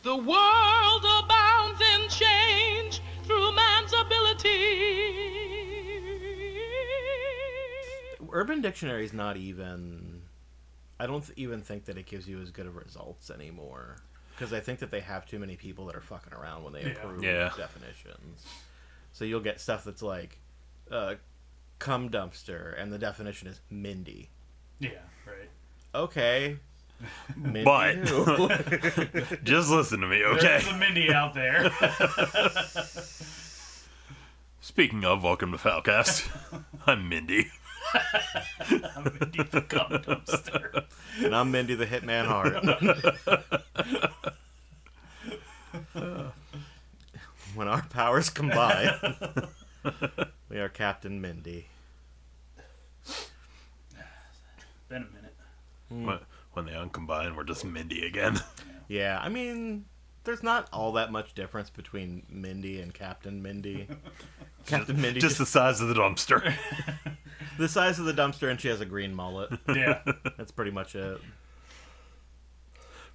The world abounds in change through man's ability. Urban Dictionary is not even... I don't even think that it gives you as good of results anymore. Because I think that they have too many people that are fucking around when they approve definitions. So you'll get stuff that's like, cum dumpster, and the definition is Mindy. Yeah, right. Okay. Mindy but who? Just listen to me, okay? There's a Mindy out there. Speaking of, welcome to Foulcast. I'm Mindy. I'm Mindy the cum dumpster. And I'm Mindy the Hitman Heart. When our powers combine, we are Captain Mindy. Been a minute. When they uncombine, we're just Mindy again. Yeah, I mean, there's not all that much difference between Mindy and Captain Mindy. Captain Mindy Just the size of the dumpster. the size of the dumpster, and she has a green mullet. Yeah. That's pretty much it.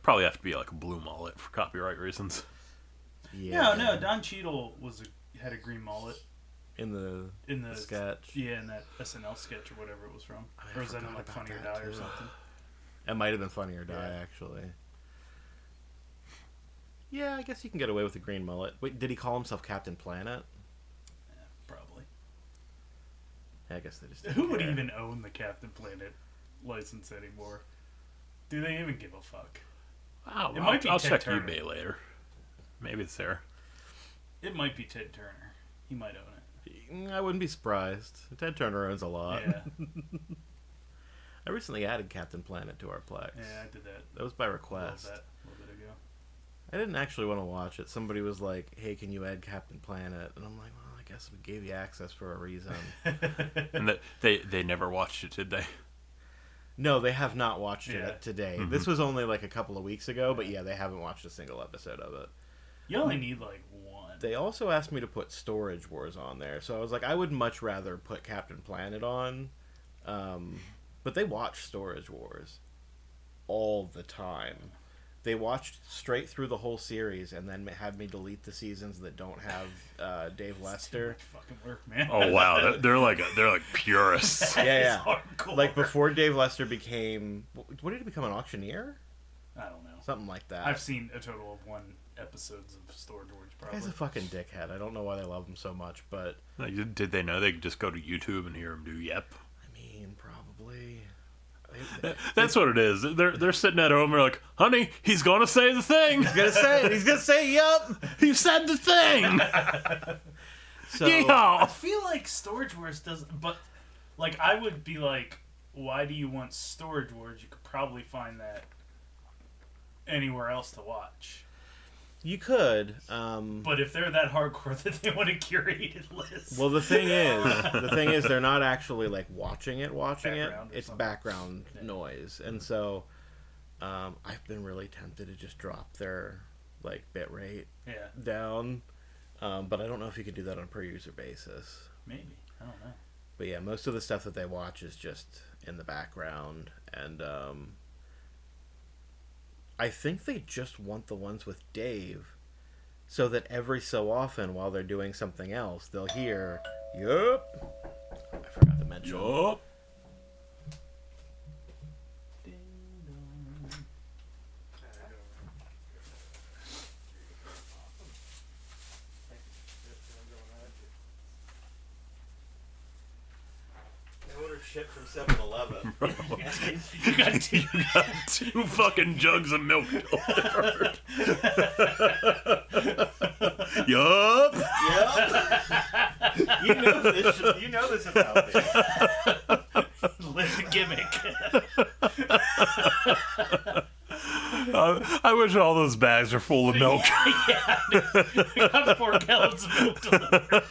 Probably have to be like a blue mullet for copyright reasons. Yeah. No, Don Cheadle had a green mullet. In the sketch. Yeah, in that SNL sketch or whatever it was from. Or was that in like Funny or Die or something? It might have been Funny or Die, actually. Yeah, I guess you can get away with a green mullet. Wait, did he call himself Captain Planet? Yeah, probably. I guess they just Who would even own the Captain Planet license anymore? Do they even give a fuck? I'll Ted check Turner. eBay later. Maybe it's there. It might be Ted Turner. He might own it. I wouldn't be surprised. Ted Turner owns a lot. Yeah. I recently added Captain Planet to our Plex. Yeah, I did that. That was by A request. little bit ago. I didn't actually want to watch it. Somebody was like, hey, can you add Captain Planet? And I'm like, well, I guess we gave you access for a reason. And they never watched it, did they? No, they have not watched Yeah. it today. Mm-hmm. This was only like a couple of weeks ago, but yeah, they haven't watched a single episode of it. You only need like one. They also asked me to put Storage Wars on there, so I was like, I would much rather put Captain Planet on. But they watch Storage Wars all the time. They watched straight through the whole series and then had me delete the seasons that don't have Dave Lester. Too much fucking work, man. Oh wow, they're like purists. Yeah. Hardcore. Like before Dave Lester became... What did he become, an auctioneer? I don't know. Something like that. I've seen a total of 1 episodes of Storage Wars, This probably. guy's a fucking dickhead. I don't know why they love him so much, but... Like, did they know they could just go to YouTube and hear him do yep? I mean, probably... That's what it is. They're sitting at home. They're like, "Honey, he's gonna say the thing. He's gonna say it. He's gonna say, yup! He said the thing." So, I Yeehaw! feel like Storage Wars doesn't... But, like, I would be like, why do you want Storage Wars? You could probably find that anywhere else to watch. you could. But if they're that hardcore that they want a curated list... Well, the thing is, they're not actually like watching it. Background or It's something. background noise, and so I've been really tempted to just drop their like bit rate Yeah, down, but I don't know if you can do that on a per user basis. maybe. I don't know. But yeah, most of the stuff that they watch is just in the background, and I think they just want the ones with Dave, so that every so often, while they're doing something else, they'll hear, "Yup." I forgot to mention. Yup. I ordered shit from 7-Eleven. You got two. You got 2 fucking jugs of milk delivered. Yup. Yep. You know this about me. Live the gimmick. I wish all those bags were full of milk. Yeah, we got 4 gallons of milk delivered.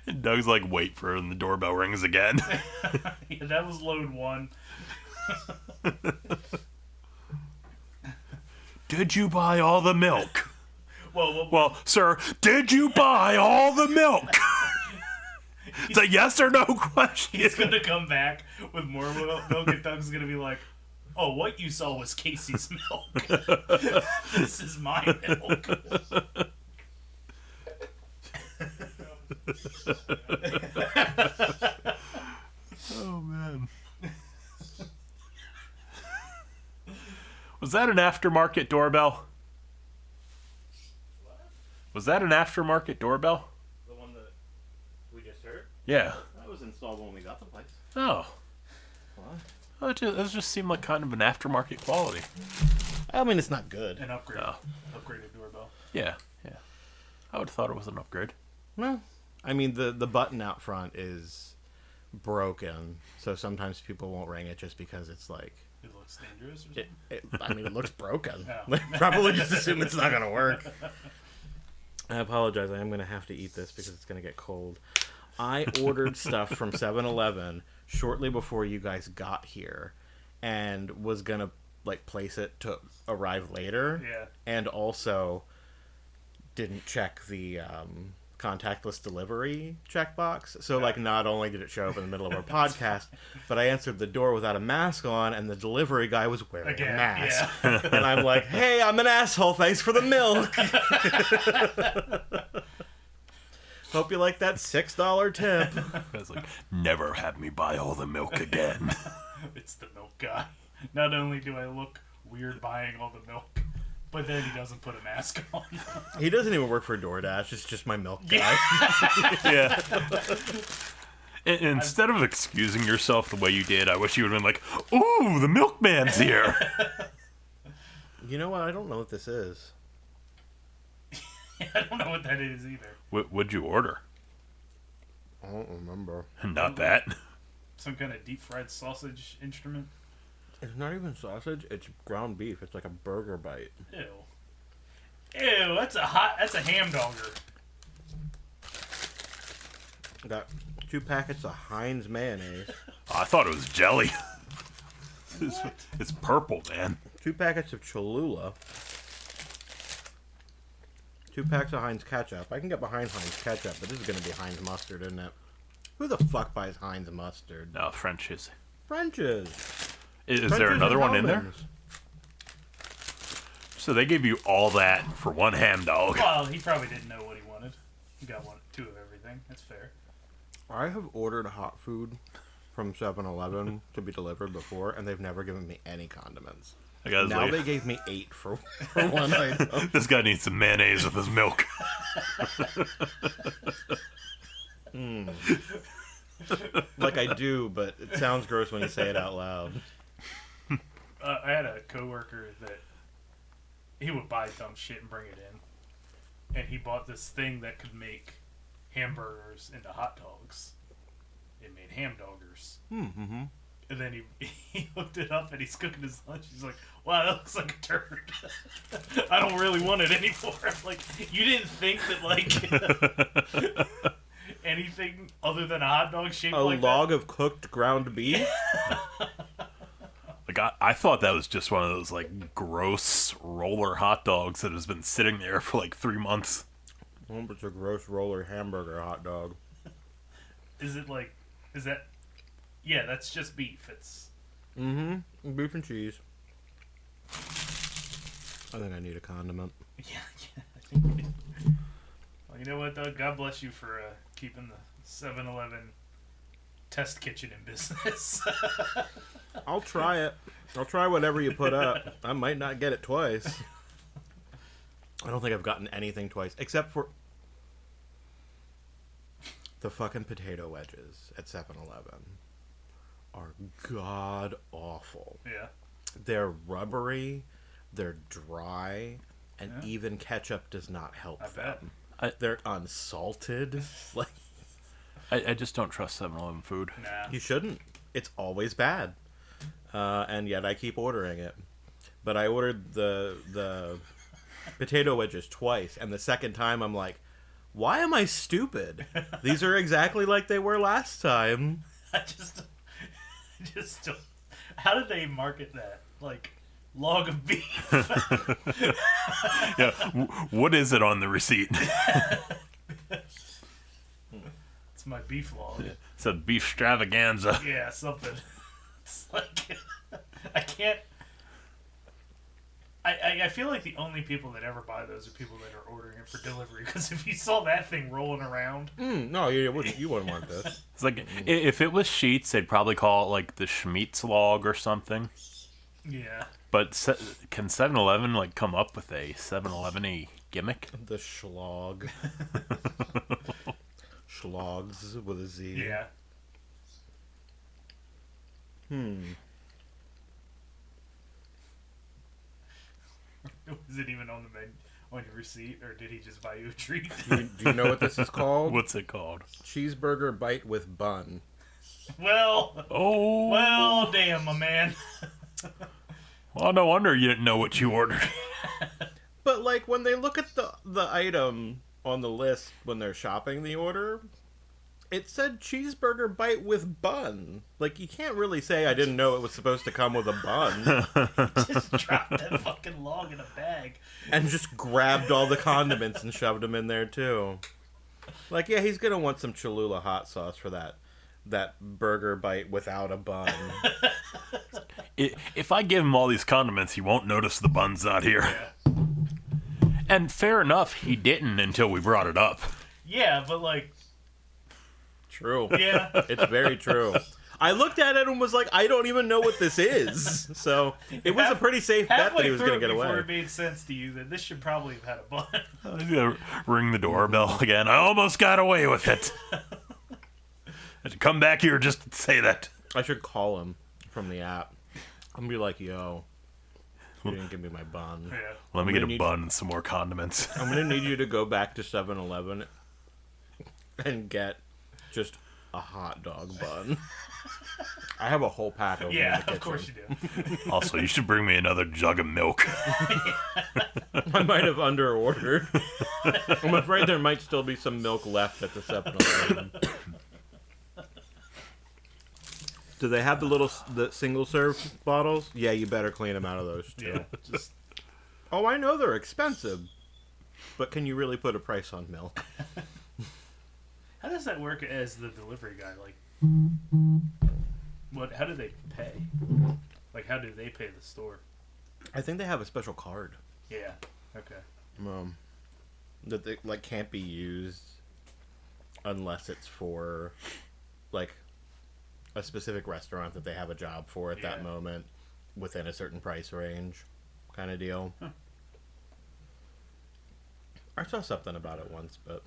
And Doug's like, wait for it, and the doorbell rings again. Yeah, that was load 1. Did you buy all the milk? Well, Well, sir, did you buy all the milk? It's a yes or no question. He's gonna come back with more milk, and Doug's gonna be like, "Oh, what you saw was Casey's milk. This is my milk." Oh man. Was that an aftermarket doorbell? Was that an aftermarket doorbell? The one that we just heard? Yeah. That was installed when we got the place. Oh. What? Well, that just seemed like kind of an aftermarket quality. I mean, it's not good. An upgrade. Oh. Upgraded doorbell. Yeah. I would have thought it was an upgrade. No. I mean, the button out front is broken, so sometimes people won't ring it just because it's like... It looks dangerous or something? I mean, it looks broken. Oh. They probably just assume it's not going to work. I apologize. I am going to have to eat this because it's going to get cold. I ordered stuff from 7-Eleven shortly before you guys got here and was going to like place it to arrive later. Yeah. And also didn't check the contactless delivery checkbox. So, like, not only did it show up in the middle of our podcast, but I answered the door without a mask on, and the delivery guy was wearing a mask. Yeah. And I'm like, hey, I'm an asshole. Thanks for the milk. Hope you like that $6 tip. I was like, never have me buy all the milk again. It's the milk guy. Not only do I look weird buying all the milk, but then he doesn't put a mask on. He doesn't even work for DoorDash. It's just my milk guy. Yeah. And instead of excusing yourself the way you did, I wish you would have been like, ooh, the milkman's here. You know what? I don't know what this is. I don't know what that is either. What'd you order? I don't remember. Not that. Some kind of deep fried sausage instrument. It's not even sausage. It's ground beef. It's like a burger bite. Ew. Ew, that's a ham dogger. Got 2 packets of Heinz mayonnaise. I thought it was jelly. It's purple, man. 2 packets of Cholula. 2 packs of Heinz ketchup. I can get behind Heinz ketchup, but this is going to be Heinz mustard, isn't it? Who the fuck buys Heinz mustard? No, French's. French's. Is there another one in there? So they gave you all that for one ham dog. Well, he probably didn't know what he wanted. He got 2 of everything. That's fair. I have ordered hot food from 7-Eleven to be delivered before, and they've never given me any condiments. Now like, they gave me 8 for one item. This guy needs some mayonnaise with his milk. Like I do, but it sounds gross when you say it out loud. I had a coworker that he would buy dumb shit and bring it in, and he bought this thing that could make hamburgers into hot dogs. It made ham doggers. Mm-hmm. And then he looked it up and he's cooking his lunch. He's like, "Wow, that looks like a turd. I don't really want it anymore." I'm like, you didn't think that like anything other than a hot dog shaped A like log of cooked ground beef? Like I thought that was just one of those like gross roller hot dogs that has been sitting there for like 3 months. Oh, it's a gross roller hamburger hot dog. Is that? Yeah, that's just beef. It's. Mm-hmm. Beef and cheese. I think I need a condiment. Yeah. I think you do. Well, you know what, Doug? God bless you for keeping the 7-Eleven test kitchen in business. I'll try it. I'll try whatever you put up. I might not get it twice. I don't think I've gotten anything twice, except for the fucking potato wedges at 7-Eleven are god awful. Yeah. They're rubbery, they're dry, and Yeah. even ketchup does not help I bet. them. They're unsalted. Like, I just don't trust 7-Eleven food. Nah. you shouldn't. It's always bad. And yet I keep ordering it. But I ordered the potato wedges twice, and the second time I'm like, why am I stupid? These are exactly like they were last time. I just don't. How did they market that? Like, log of beef. Yeah, what is it on the receipt? It's my beef log. It's a beef extravaganza. Yeah, something. It's like I can't. I feel like the only people that ever buy those are people that are ordering it for delivery. Because if you saw that thing rolling around, No, you wouldn't want this. It's like if it was sheets, they'd probably call it like the Schmeatz log or something. yeah. But can 7-Eleven like come up with a 7-Eleven-y gimmick? The schlog. Schlogs with a Z. Yeah. Was it even on the menu, on your receipt, or did he just buy you a treat? Do you know what this is called? What's it called? Cheeseburger bite with bun. Well, Oh, well, damn, my man. well, no wonder you didn't know what you ordered. But like when they look at the item on the list when they're shopping the order, it said cheeseburger bite with bun. Like you can't really say I didn't know it was supposed to come with a bun. Just dropped that fucking log in a bag. And just grabbed all the condiments and shoved them in there too. Like yeah, he's gonna want some Cholula hot sauce for that burger bite without a bun. If I give him all these condiments, he won't notice the bun's not here. Yeah. And fair enough, he didn't until we brought it up. Yeah, but like, True. yeah. It's very true. I looked at it and was like, I don't even know what this is. So it was a pretty safe bet that he was going to get before away. it made sense to you that this should probably have had a bun. I'm gonna ring the doorbell again. I almost got away with it. I had to come back here just to say that. I should call him from the app. I'm going to be like, yo, you didn't give me my bun. Yeah. Let me get a need- bun and some more condiments. I'm going to need you to go back to 7-Eleven and get just a hot dog bun. I have a whole pack of them in Yeah, the kitchen. of course you do. Also, you should bring me another jug of milk. I might have underordered. I'm afraid there might still be some milk left at the 7-Eleven. Do they have the single serve bottles? Yeah, you better clean them out of those too. Yeah, just Oh, I know they're expensive, but can you really put a price on milk? how does that work as the delivery guy? Like, what? How do they pay? Like, how do they pay the store? I think they have a special card Yeah. Okay. that they, like can't be used unless it's for like a specific restaurant that they have a job for at that Yeah. moment within a certain price range, kind of deal. Huh. I saw something about it once, but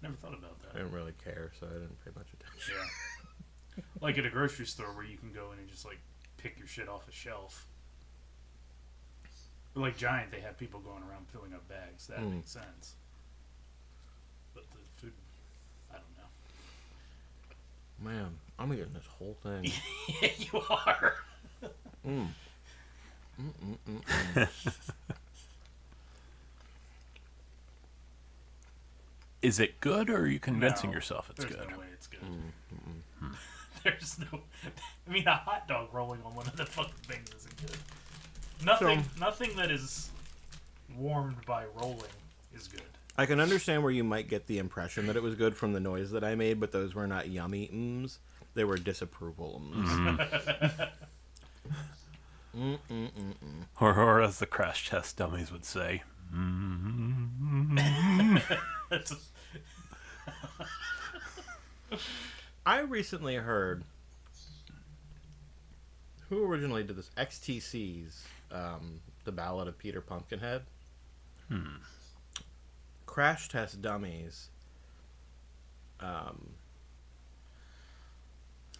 Never thought about I that. didn't really care, so I didn't pay much attention. Yeah. Like at a grocery store where you can go in and just like pick your shit off a shelf. Or like Giant, they have people going around filling up bags. That makes sense. But the food, I don't know. Man, I'm eating this whole thing. Yeah, you are. Is it good, or are you convincing No, yourself it's there's good? no way it's good. There's no. I mean, a hot dog rolling on one of the fucking things isn't good. Nothing that is warmed by rolling is good. I can understand where you might get the impression that it was good from the noise that I made, but those were not yummy ums. They were disapproval ums. Or as the crash test dummies would say, That's I recently heard who originally did this? XTC's The Ballad of Peter Pumpkinhead. Crash Test Dummies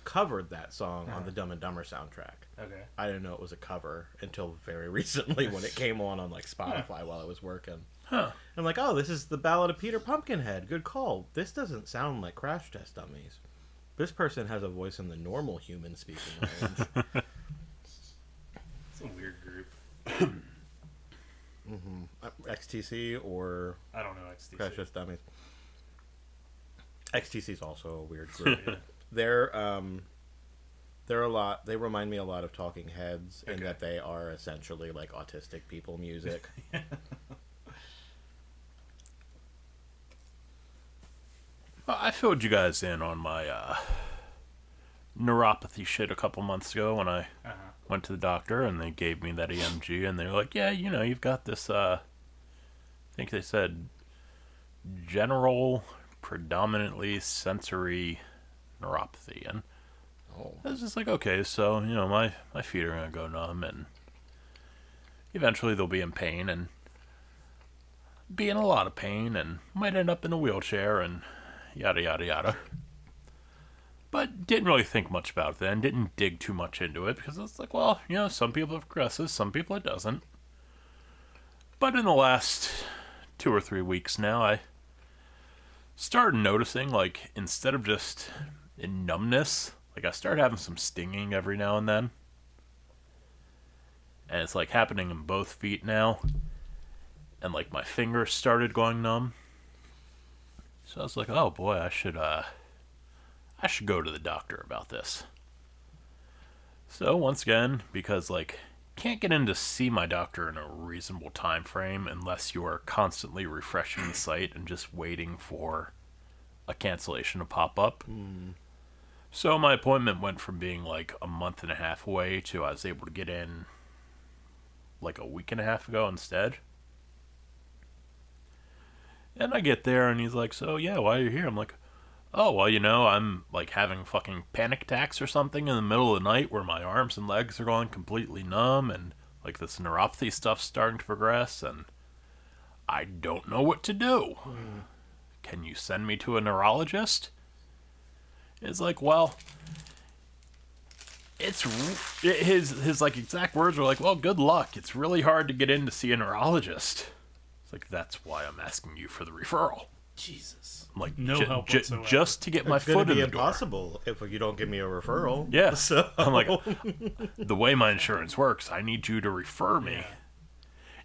covered that song on the Dumb and Dumber soundtrack. okay. I didn't know it was a cover until very recently when it came on like Spotify while I was working. huh. I'm like, oh, this is The Ballad of Peter Pumpkinhead. Good call. This doesn't sound like Crash Test Dummies. This person has a voice in the normal human speaking range. It's a weird group. XTC or I don't know XTC. Crash Test Dummies. XTC's also a weird group. Yeah. They're a lot. They remind me a lot of Talking Heads in Okay. that they are essentially like autistic people music. Well, I filled you guys in on my neuropathy shit a couple months ago when I went to the doctor, and they gave me that EMG, and they were like, yeah, you've got this, I think they said general, predominantly sensory neuropathy. And I was just like, okay, so, my feet are going to go numb, and eventually they'll be in pain, and be in a lot of pain, and might end up in a wheelchair, and yada, yada, yada. But didn't really think much about it then, didn't dig too much into it, because it's like, well, some people it progresses, some people it doesn't. But in the last 2 or 3 weeks now, I started noticing, like, instead of just in numbness, like, I started having some stinging every now and then. And it's, like, happening in both feet now. And, like, my fingers started going numb. So I was like, oh boy, I should go to the doctor about this. So once again, because like can't get in to see my doctor in a reasonable time frame unless you are constantly refreshing the site and just waiting for a cancellation to pop up. So my appointment went from being like a month and a half away to I was able to get in like a week and a half ago instead. And I get there, and he's like, so, yeah, why are you here? I'm like, oh, well, I'm, like, having fucking panic attacks or something in the middle of the night where my arms and legs are going completely numb, and, like, this neuropathy stuff's starting to progress, and I don't know what to do. Can you send me to a neurologist? It's like, well, his like, exact words were like, well, good luck. It's really hard to get in to see a neurologist. Like, that's why I'm asking you for the referral. Jesus. I'm like, no help whatsoever. Just to get my foot in the door. It's impossible if you don't give me a referral. Yeah. So I'm like, the way my insurance works, I need you to refer me. Yeah.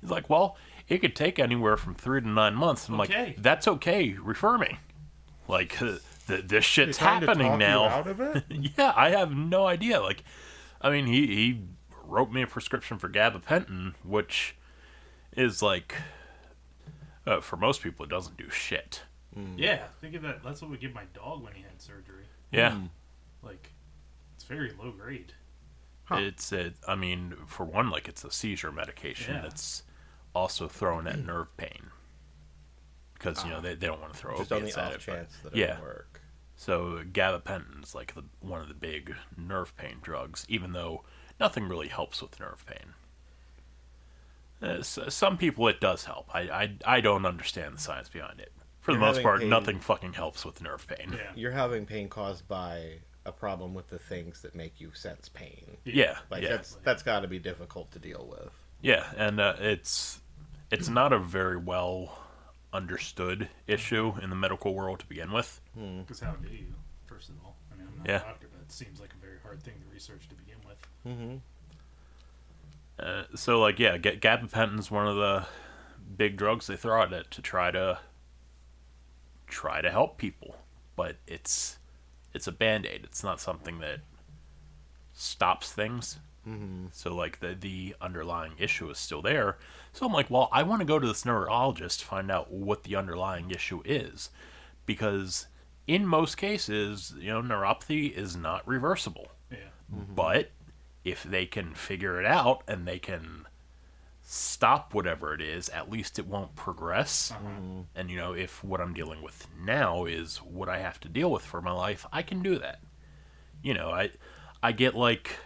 He's like, well, it could take anywhere from 3 to 9 months. I'm like, that's okay. Refer me. Like, this shit's happening now. You out of it? Yeah, I have no idea. Like, I mean, he wrote me a prescription for gabapentin, which is like... for most people, it doesn't do shit. Yeah, think of that. That's what we give my dog when he had surgery. Yeah. Like, it's very low grade. Huh. I mean, for one, like, it's a seizure medication that's also thrown at nerve pain. Because, they don't want to throw just on opiates the at off it. chance that it won't work. So gabapentin is like one of the big nerve pain drugs, even though nothing really helps with nerve pain. Some people it does help. I don't understand the science behind it. For the most part, nothing fucking helps with nerve pain. Yeah. You're having pain caused by a problem with the things that make you sense pain. Yeah. Like yeah. that's got to be difficult to deal with. Yeah, and it's not a very well understood issue in the medical world to begin with. Because how do you, first of all? I mean, I'm not a doctor, but it seems like a very hard thing to research to begin with. So, like, yeah, gabapentin's one of the big drugs they throw at it to try to help people, but it's a Band-Aid. It's not something that stops things. So, like, the underlying issue is still there. So I'm like, well, I want to go to this neurologist to find out what the underlying issue is, because in most cases, neuropathy is not reversible. Yeah. But if they can figure it out and they can stop whatever it is, at least it won't progress. And, if what I'm dealing with now is what I have to deal with for my life, I can do that. I get like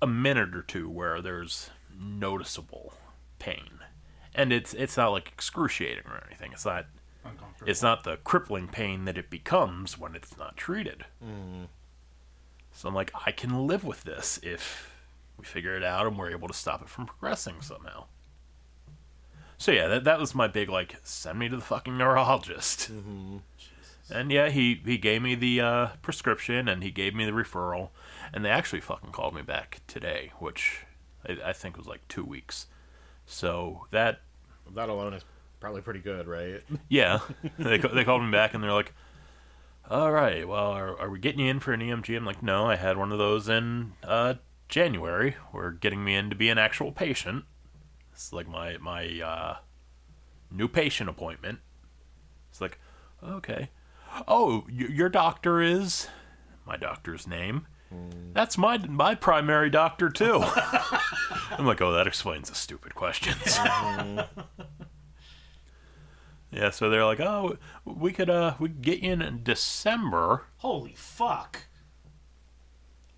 a minute or two where there's noticeable pain. And it's not like excruciating or anything. It's not the crippling pain that it becomes when it's not treated. So I'm like, I can live with this if we figure it out and we're able to stop it from progressing somehow. So yeah, that was my big, like, send me to the fucking neurologist. And yeah, he gave me the prescription and he gave me the referral. And they actually fucking called me back today, which I think was like 2 weeks. So that alone is probably pretty good, right? Yeah. They called me back and they're like, all right, well, are we getting you in for an EMG? I'm like, no, I had one of those in January. We're getting me in to be an actual patient. It's like my new patient appointment. It's like, Okay. Oh, your doctor is my doctor's name. That's my primary doctor too. I'm like, oh, that explains the stupid questions. Yeah, so they're like, oh, we could get you in December. Holy fuck.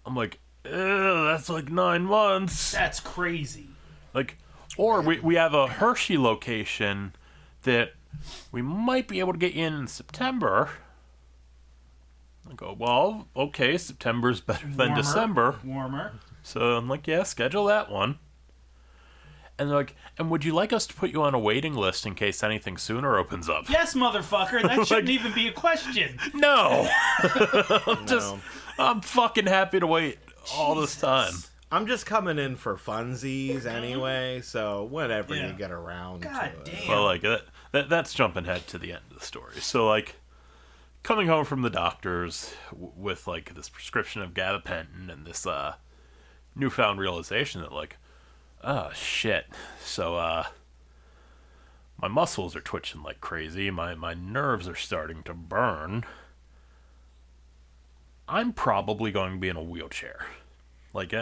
I'm like, that's like 9 months. That's crazy. Like, or we have a Hershey location that we might be able to get you in September. I go, well, okay, September's better than December. Warmer. So I'm like, yeah, schedule that one. And they're like, and would you like us to put you on a waiting list in case anything sooner opens up? Yes, motherfucker. That shouldn't even be a question. No. I'm fucking happy to wait all this time. I'm just coming in for funsies anyway, so whenever you get around God to damn. it. Well, like that's jumping ahead to the end of the story. So like, coming home from the doctors with like this prescription of gabapentin and this newfound realization that like, oh shit. So my muscles are twitching like crazy. My nerves are starting to burn. I'm probably going to be in a wheelchair. Like,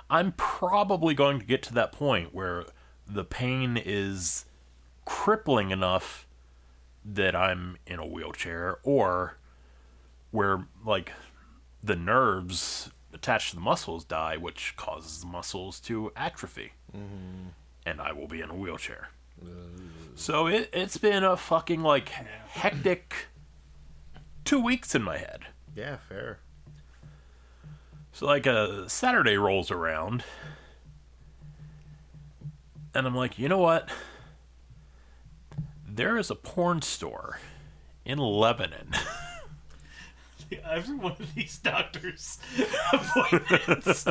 I'm probably going to get to that point where the pain is crippling enough that I'm in a wheelchair, or where, like, the nerves attached to the muscles die, which causes the muscles to atrophy. Mm-hmm. And I will be in a wheelchair. So it's been a fucking, like, hectic 2 weeks in my head. Yeah, fair. So, like, a Saturday rolls around, and I'm like, you know what? There is a porn store in Lebanon. Every one of these doctors' appointments.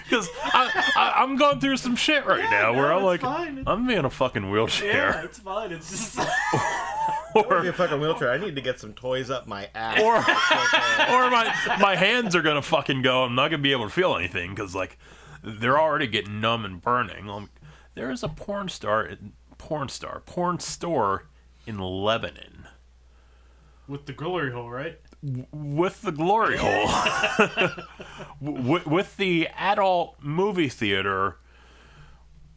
Because I'm going through some shit right now where I'm like, fine. I'm in a fucking wheelchair. Yeah, it's fine. It's just... Or be a fucking wheelchair. I need to get some toys up my ass. Or my hands are going to fucking go. I'm not going to be able to feel anything because, like, they're already getting numb and burning. There is a porn store in Lebanon. With the glory hole, right? With the glory hole. with the adult movie theater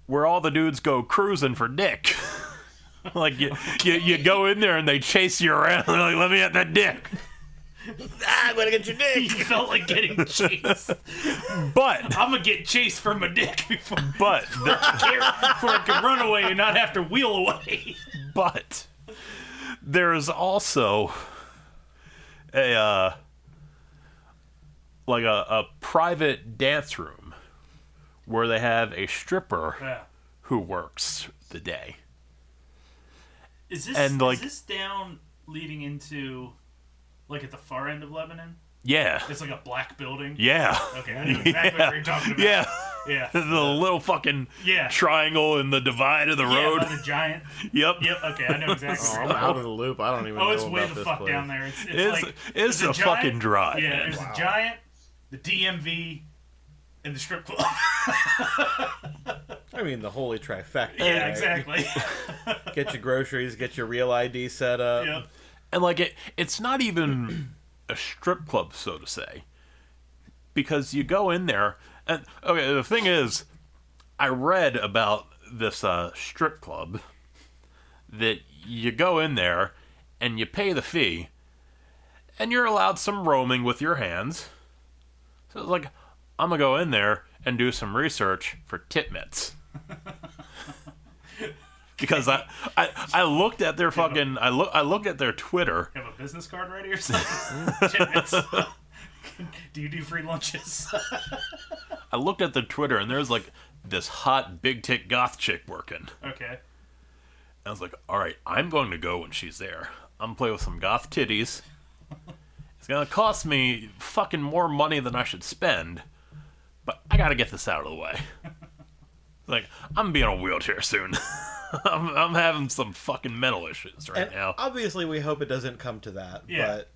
where all the dudes go cruising for dick. Like, you go in there and they chase you around. They're like, let me at that dick. I'm gonna get your dick. You felt like getting chased. But I'm gonna get chased for my dick before But I can run away and not have to wheel away. But there's also a private dance room where they have a stripper who works the day. Is this down leading into, like, at the far end of Lebanon? Yeah. It's like a black building? Yeah. Okay, I know exactly what you're talking about. Yeah. Yeah. The little fucking triangle in the divide of the road. By the giant. Yep. Okay, I know exactly. Oh, I'm out of the loop. I don't even know it's about way this the fuck place. down there. It's a giant, fucking drive. Yeah, man. there's a giant, the DMV, and the strip club. I mean, the holy trifecta. Yeah, right? exactly. Get your groceries, get your real ID set up. Yep. And, like, it's not even a strip club, so to say. Because you go in there, and, okay, the thing is, I read about this strip club that you go in there, and you pay the fee, and you're allowed some roaming with your hands. So it's like, I'm going to go in there and do some research for tit mitts. Because I looked at their fucking I looked at their Twitter. Have a business card ready or something? Shipments. Do you do free lunches? I looked at their Twitter and there's like this hot big tit goth chick working. Okay. I was like, all right, I'm going to go when she's there. I'm gonna play with some goth titties. It's gonna cost me fucking more money than I should spend, but I gotta get this out of the way. Like, I'm gonna be in a wheelchair soon. I'm having some fucking mental issues right now. Obviously, we hope it doesn't come to that. Yeah. But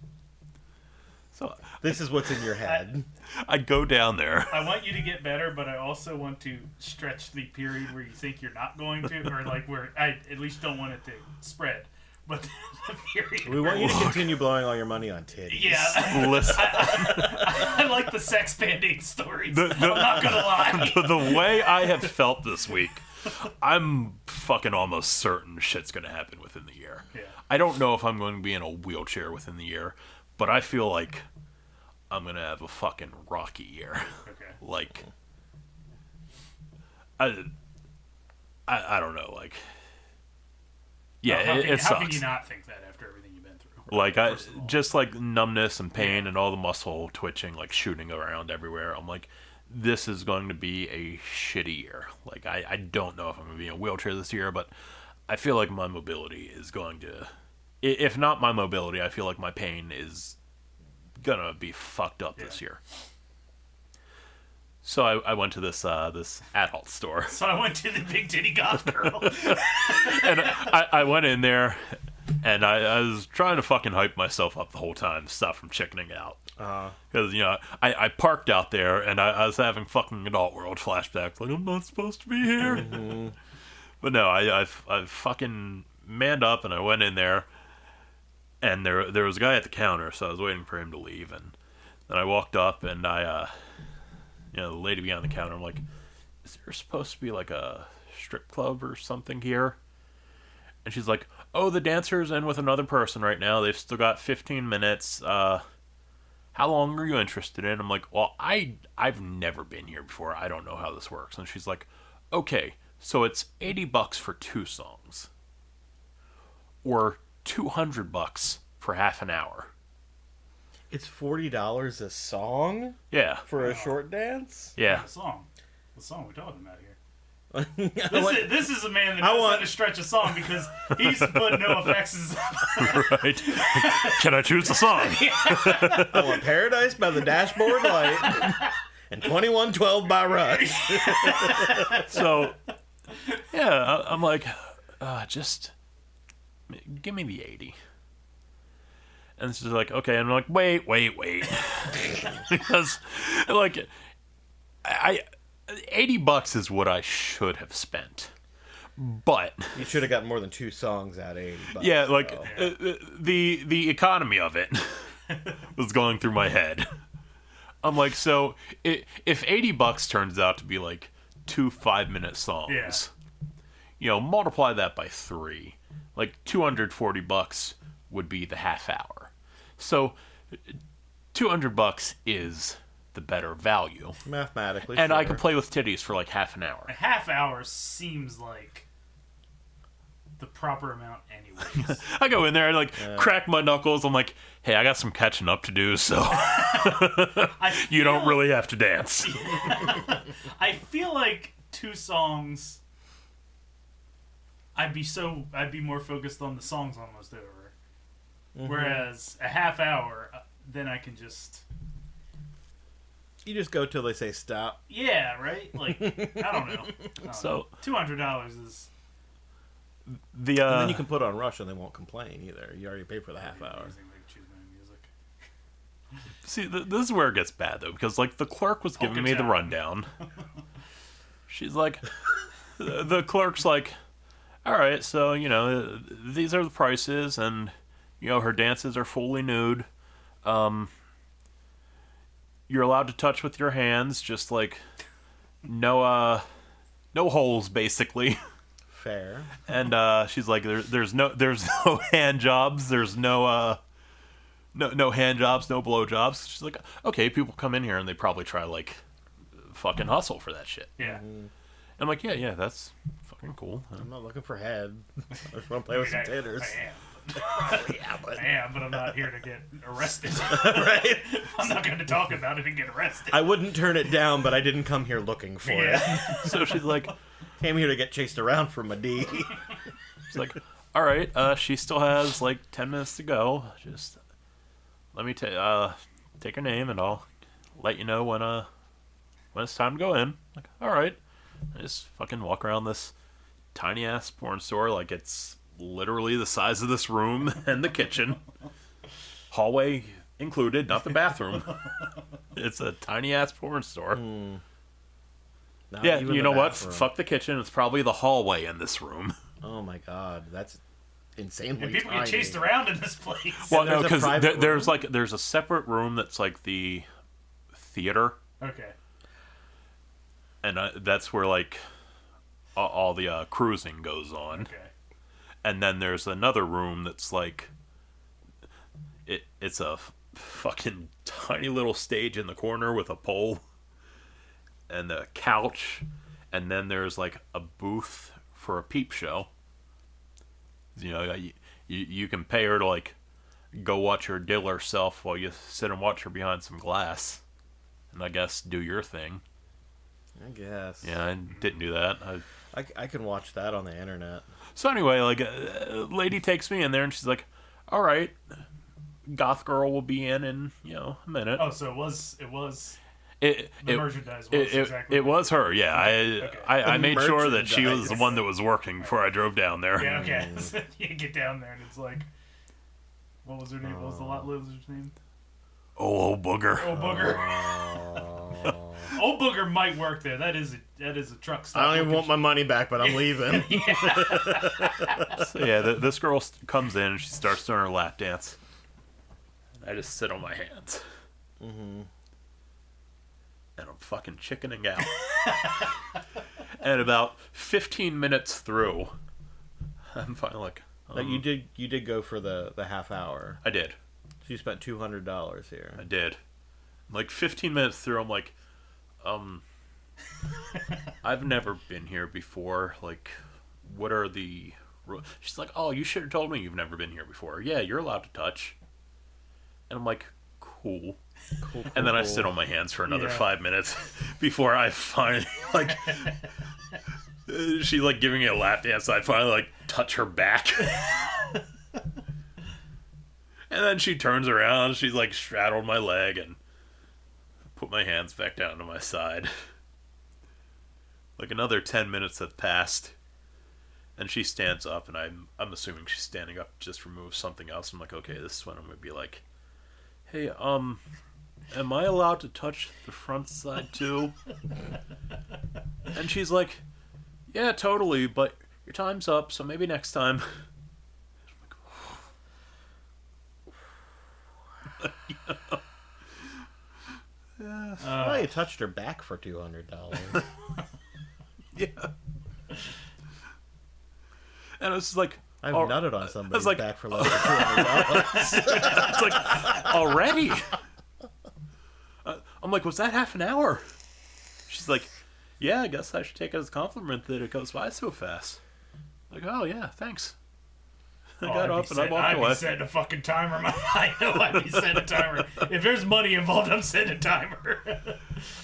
So this is what's in your head. I go down there. I want you to get better, but I also want to stretch the period where you think you're not going to, or like where I at least don't want it to spread. But the period. We want you to continue blowing all your money on titties. Yeah. Listen, I like the sex band-aid stories. I'm not gonna lie. the way I have felt this week, I'm fucking almost certain shit's gonna happen within the year. Yeah. I don't know if I'm going to be in a wheelchair within the year, but I feel like I'm gonna have a fucking rocky year. Okay. Like, I don't know, like, yeah, How it how sucks. can you not think that after everything you've been through? Like, First of all. just like numbness and pain and all the muscle twitching, like shooting around everywhere. I'm like, this is going to be a shitty year. Like, I don't know if I'm going to be in a wheelchair this year, but I feel like my mobility is going to, if not my mobility, I feel like my pain is going to be fucked up this year. So I went to this adult store. So I went to the big titty goth girl. And I went in there, and I was trying to fucking hype myself up the whole time to stop from chickening out. Because, I parked out there, and I was having fucking adult world flashbacks. Like, I'm not supposed to be here. Mm-hmm. But no, I fucking manned up, and I went in there, and there was a guy at the counter, so I was waiting for him to leave. And then I walked up, and the lady behind the counter, I'm like, is there supposed to be like a strip club or something here? And she's like, oh, the dancer's in with another person right now. They've still got 15 minutes. How long are you interested in? I'm like, well, I've never been here before. I don't know how this works. And she's like, okay, so it's $80 for 2 songs. Or $200 for half an hour. It's $40 a song Yeah. for a short dance? Yeah. The song we're talking about here. I This is a man that knows how to stretch a song because he used to put no effects. Right. Can I choose the song? want Paradise by the Dashboard Light and 2112 by Rush. So, yeah, I'm like, just give me the 80. And she's like, okay. And I'm like, wait. Because, like, $80 is what I should have spent. But You should have gotten more than 2 songs at $80. yeah, like, though. the economy of it was going through my head. I'm like, so if $80 turns out to be like 2 5-minute songs, multiply that by 3, like $240 would be the half hour. So $200 is the better value, Mathematically, and sure. I can play with titties for like half an hour. A half hour seems like the proper amount, anyways. I go in there and like crack my knuckles. I'm like, hey, I got some catching up to do, so you don't really have to dance. I feel like 2 songs. I'd be more focused on the songs almost over. Mm-hmm. Whereas a half hour, then I can just. You just go till they say stop. Yeah, right. Like I don't know. So $200 is. And then you can put on Rush and they won't complain either. You already paid for the half hour. Amazing they choose my music. see, this is where it gets bad though, because like the clerk was giving me the rundown. She's like, the clerk's like, all right, so these are the prices, and her dances are fully nude. You're allowed to touch with your hands, just like no holes basically. Fair. And she's like, there's no hand jobs, there's no hand jobs, no blow jobs. She's like, okay, people come in here and they probably try like fucking hustle for that shit. Yeah. Mm-hmm. I'm like, yeah, that's fucking cool. I'm not looking for head. I just want to play with some titters. I am, but I'm not here to get arrested. Right? I'm not going to talk about it and get arrested. I wouldn't turn it down, but I didn't come here looking for it. So she's like, Came here to get chased around from a D. she's like, all right, she still has like 10 minutes to go. Just let me take her name and I'll let you know when it's time to go in. Like, all right. I just fucking walk around this tiny ass porn store like it's literally the size of this room and the kitchen. Hallway included, not the bathroom. It's a tiny ass porn store. Not Yeah, even you the know what? bathroom. Fuck the kitchen. It's probably the hallway in this room. Oh my god, that's insanely And people tiny. get chased around in this place. Well, no, There's a because private there's a separate room that's like the theater, Okay. and that's where like all the cruising goes on. Okay. And then there's another room that's like it's a fucking tiny little stage in the corner with a pole and a couch, and then there's like a booth for a peep show. You know, you can pay her to like go watch her dill herself while you sit and watch her behind some glass, and I guess do your thing. I guess. Yeah, I didn't do that. I can watch that on the internet. So anyway, like, a lady takes me in there, and she's like, "All right, goth girl will be in a minute." Oh, so it was The merchandise was exactly. It was her. Yeah, Okay. I made sure that she was the Merchandise. one that was working before I drove down there. Yeah. Okay. So you get down there and it's like, what was her name? What was the lot loser's name? Oh, old booger. Oh booger. Oh. Old booger might work there. That is a truck stop. I don't even want my money back, but I'm leaving. So yeah, this girl comes in and she starts doing her lap dance. I just sit on my hands. And I'm fucking chickening out. And about 15 minutes through, I'm finally like, Like you did go for the half hour. I did. So you spent $200 here. I did. Like 15 minutes through, I'm like, I've never been here before. Like, what are the... She's like, oh, you should have told me you've never been here before. Yeah, you're allowed to touch. And I'm like, cool. Cool, And then I cool. sit on my hands for another Yeah. 5 minutes before I finally, like... She's like giving me a lap dance, so I finally like touch her back. And then she turns around, she's like straddled my leg and put my hands back down to my side. Like another 10 minutes have passed, and she stands up, and I'm assuming she's standing up just to remove something else. I'm like, okay, this is when I'm gonna be like, hey, am I allowed to touch the front side too? And she's like, yeah, totally, but your time's up, so maybe next time. Well, you touched her back for $200. Yeah. And it's like, I've oh, nutted on somebody's like- back for less than $200. it's like, already? I'm like, was that half an hour? She's like, yeah, I guess I should take it as a compliment that it goes by so fast. Like, oh yeah, thanks. I got up and I walked I'd away. be setting a fucking timer. I know I'd be setting a timer. If there's money involved, I'm setting a timer.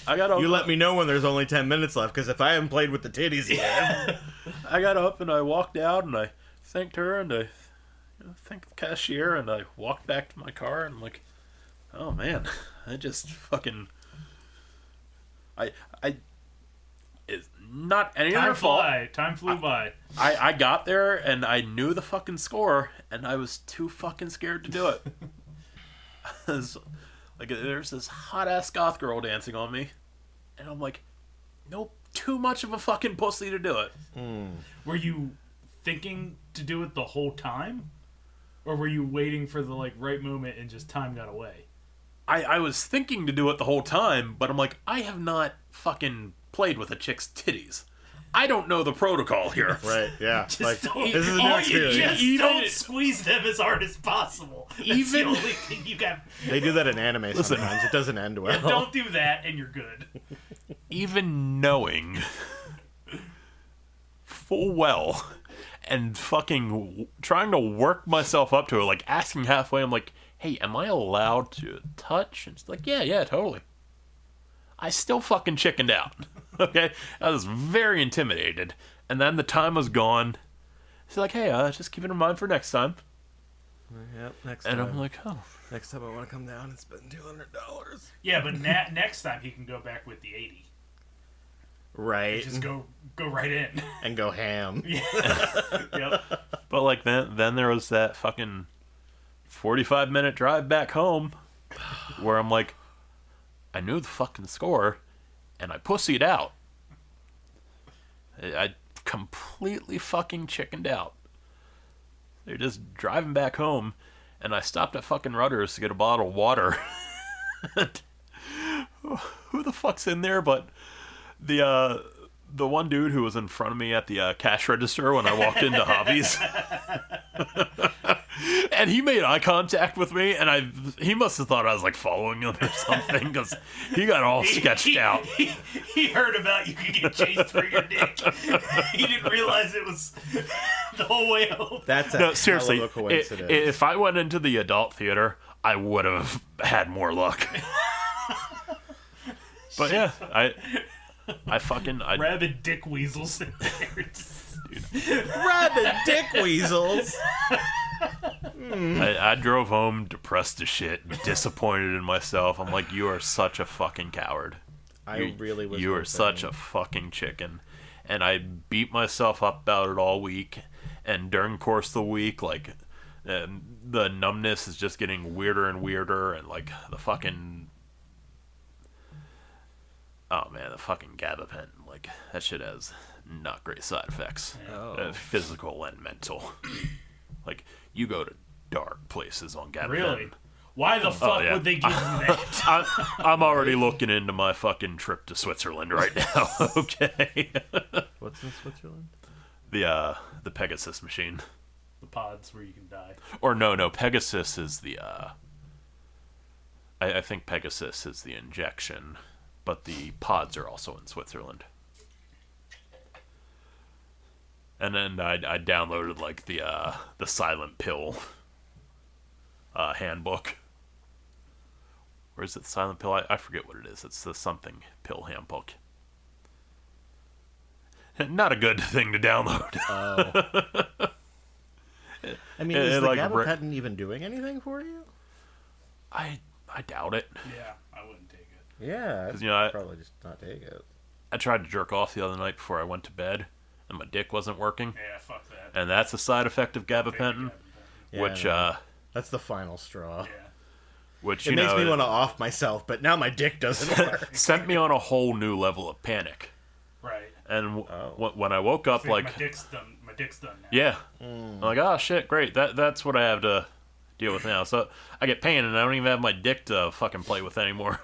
I got up. You let me know when there's only 10 minutes left, because if I haven't played with the titties yet... I got up and I walked out and I thanked her and I thanked the cashier and I walked back to my car and I'm like, oh man, I just fucking... It's not any of their fault. Time flew by. I got there and I knew the fucking score and I was too fucking scared to do it. Like, there's this hot ass goth girl dancing on me and I'm like, nope, too much of a fucking pussy to do it. Were you thinking to do it the whole time? Or were you waiting for the right moment and just time got away? I was thinking to do it the whole time, but I'm like, I have not fucking played with a chick's titties. I don't know the protocol here. Right, yeah. Just Like, don't, this is a new experience. Just don't squeeze them as hard as possible. That's Even- the only thing you got. They do that in anime sometimes. It doesn't end well. Don't do that, and you're good. Even knowing full well and fucking trying to work myself up to it, like asking halfway, I'm like, hey, am I allowed to touch? And she's like, yeah, totally. I still fucking chickened out. Okay? I was very intimidated. And then the time was gone. She's like, hey, just keep it in mind for next time. Yep, next And time. I'm like, oh. Next time I want to come down and spend $200. Yeah, but next time he can go back with the 80. Right. Just go right in. And go ham. Yep. But like then there was that fucking 45-minute drive back home where I'm like, I knew the fucking score and I pussied out. I completely fucking chickened out. They're just driving back home, and I stopped at fucking Rutter's to get a bottle of water. Who the fuck's in there but the one dude who was in front of me at the cash register when I walked into Hobbies. And he made eye contact with me, and he must have thought I was like following him or something, because he got all sketched out. He heard about you could get chased for your dick. He didn't realize it was the whole way home. That's a No, seriously, hell of a coincidence. if I went into the adult theater, I would have had more luck. But yeah, I Rabid dick weasels in there. Rabid dick weasels. I drove home depressed as shit, disappointed in myself. I'm like, you are such a fucking coward. I really was. You are hoping. such a fucking chicken. And I beat myself up about it all week. And during the course of the week, like, the numbness is just getting weirder and weirder. And, like, the fucking... Oh, man, the fucking gabapentin. Like, that shit has not great side effects. Oh. Physical and mental. Like, you go to dark places on gabapentin. Really? Why the fuck yeah. would they give you that? I'm already looking into my fucking trip to Switzerland right now. Okay. What's in Switzerland? The Pegasus machine. The pods where you can die. Or no, Pegasus is the I think Pegasus is the injection, but the pods are also in Switzerland. And then I downloaded like the silent pill handbook. Or is it the silent pill? I forget what it is. It's the something pill handbook. Not a good thing to download. Oh. I mean, is the like gabapentin even doing anything for you? I doubt it. Yeah, I wouldn't take it. Yeah, 'Cause, you know, I- probably just not take it. I tried to jerk off the other night before I went to bed, and my dick wasn't working. Yeah, fuck that. And that's a side effect of gabapentin, Yeah, which that's the final straw. Yeah. which It you makes know me want to off myself, but now my dick doesn't work. sent me on a whole new level of panic. Right. And when I woke up, See, like, my dick's done. My dick's done now. yeah, I'm like, oh shit, great. That's what I have to deal with now. So I get pain, and I don't even have my dick to fucking play with anymore.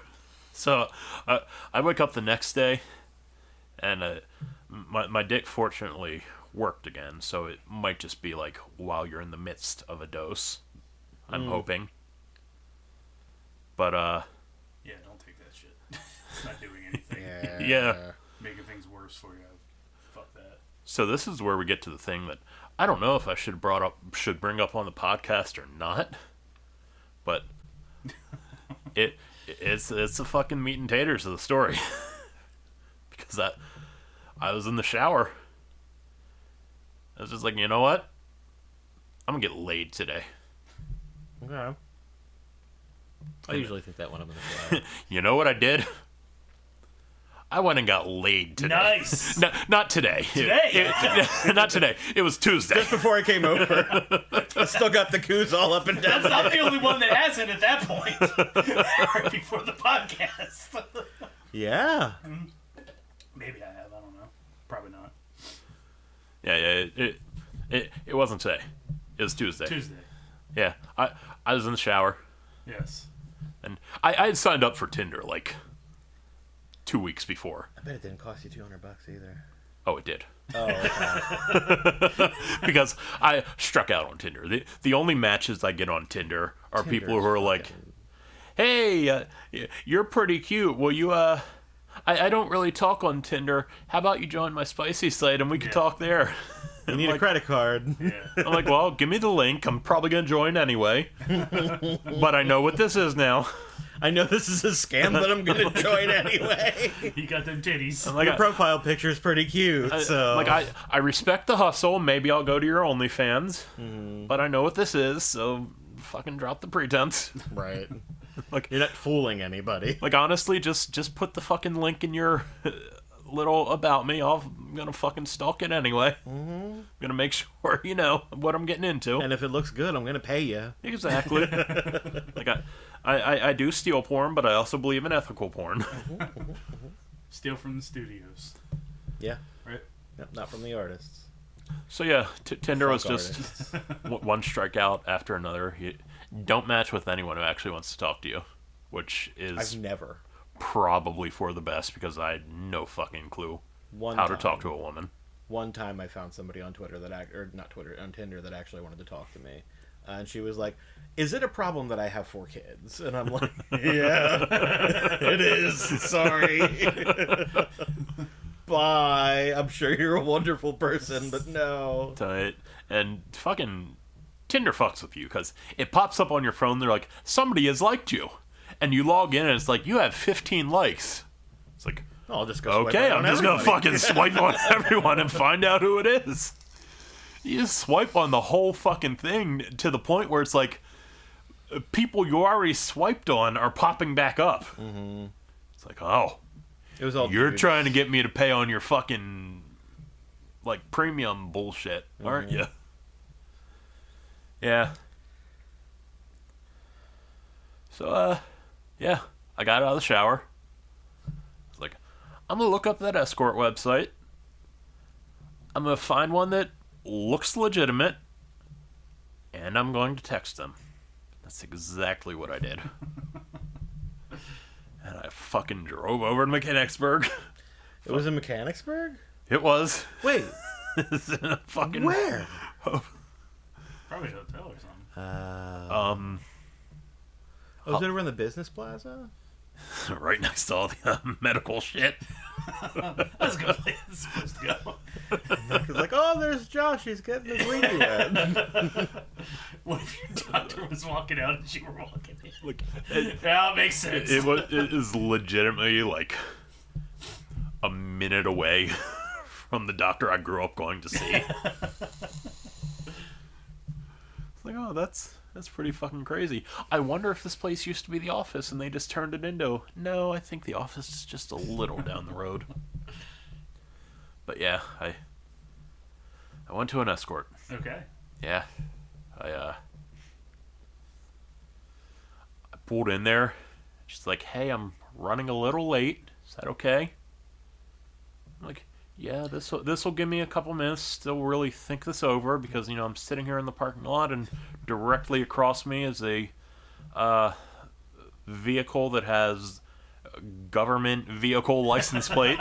So I wake up the next day, and my dick fortunately worked again. So it might just be like while you're in the midst of a dose. I'm hoping. But Yeah, don't take that shit. It's not doing anything. yeah. Making things worse for you. Fuck that. So this is where we get to the thing that I don't know if I should bring up on the podcast or not, but it's the fucking meat and taters of the story. Because I was in the shower. I was just like, you know what? I'm gonna get laid today. Okay. I usually think that when I'm in the shower. You know what I did? I went and got laid today. Nice. No, not today. Today? Not today. It was Tuesday. Just before I came over, I still got the coos all up and down. That's not the only one that hasn't at that point. Right before the podcast. Yeah. Maybe I have. I don't know. Probably not. Yeah. It wasn't today. It was Tuesday. Tuesday. Yeah. I was in the shower, Yes. and I had signed up for Tinder like 2 weeks before. I bet it didn't cost you $200 either. Oh, it did. Oh, okay. Because I struck out on Tinder. The only matches I get on Tinder are people who are like, hey, you're pretty cute. Will you, I don't really talk on Tinder. How about you join my spicy site and we can talk there? You need a credit card. Yeah. I'm like, well, give me the link. I'm probably going to join anyway. But I know what this is now. I know this is a scam, but I'm going to join anyway. You got them titties. I'm like, Your profile picture is pretty cute, so... I respect the hustle. Maybe I'll go to your OnlyFans. But I know what this is, so fucking drop the pretense. Right. Like, You're not fooling anybody. like honestly, just put the fucking link in your little about me. I'm gonna fucking stalk it anyway. I'm gonna make sure you know what I'm getting into. And if it looks good, I'm going to pay you. Exactly. Like I do steal porn, but I also believe in ethical porn. Steal from the studios. Yeah. Right? Yep, not from the artists. So yeah, Tinder was Fuck just one strikeout after another. You don't match with anyone who actually wants to talk to you, which is I've never. probably for the best because I had no fucking clue how to talk to a woman. One time I found somebody on Twitter or not Twitter, on Tinder that actually wanted to talk to me. And she was like, "Is it a problem that I have 4 kids?" And I'm like, "Yeah, it is. Sorry. Bye. I'm sure you're a wonderful person, but no." And fucking Tinder fucks with you because it pops up on your phone. They're like, somebody has liked you. And you log in and it's like, you have 15 likes. It's like, I'll just go swipe okay, right I'm on just going to everybody. fucking swipe on everyone and find out who it is. You just swipe on the whole fucking thing to the point where it's like, people you already swiped on are popping back up. Mm-hmm. It's like, oh, It was all you're dudes. trying to get me to pay on your fucking, like, premium bullshit, aren't you? Yeah. So, yeah, I got out of the shower. I was like, I'm going to look up that escort website. I'm going to find one that looks legitimate. And I'm going to text them. That's exactly what I did. And I fucking drove over to Mechanicsburg. It was in Mechanicsburg? It was. Wait, Fucking where? Probably a hotel or something. Oh, was it over in the business plaza? right next to all the medical shit. That's a good place it's supposed to go. It's like, oh, there's Josh. He's getting his weenie wet. What if your doctor was walking out and you were walking in? Like, Yeah, it makes sense. it is legitimately like a minute away from the doctor I grew up going to see. It's like, oh, that's pretty fucking crazy. I wonder if this place used to be the office and they just turned it into... No, I think the office is just a little down the road. But yeah, I went to an escort. Okay. Yeah. I pulled in there. She's like, hey, I'm running a little late. Is that okay? I'm like, yeah, this will give me a couple minutes to really think this over because, you know, I'm sitting here in the parking lot and directly across me is a vehicle that has a government vehicle license plate.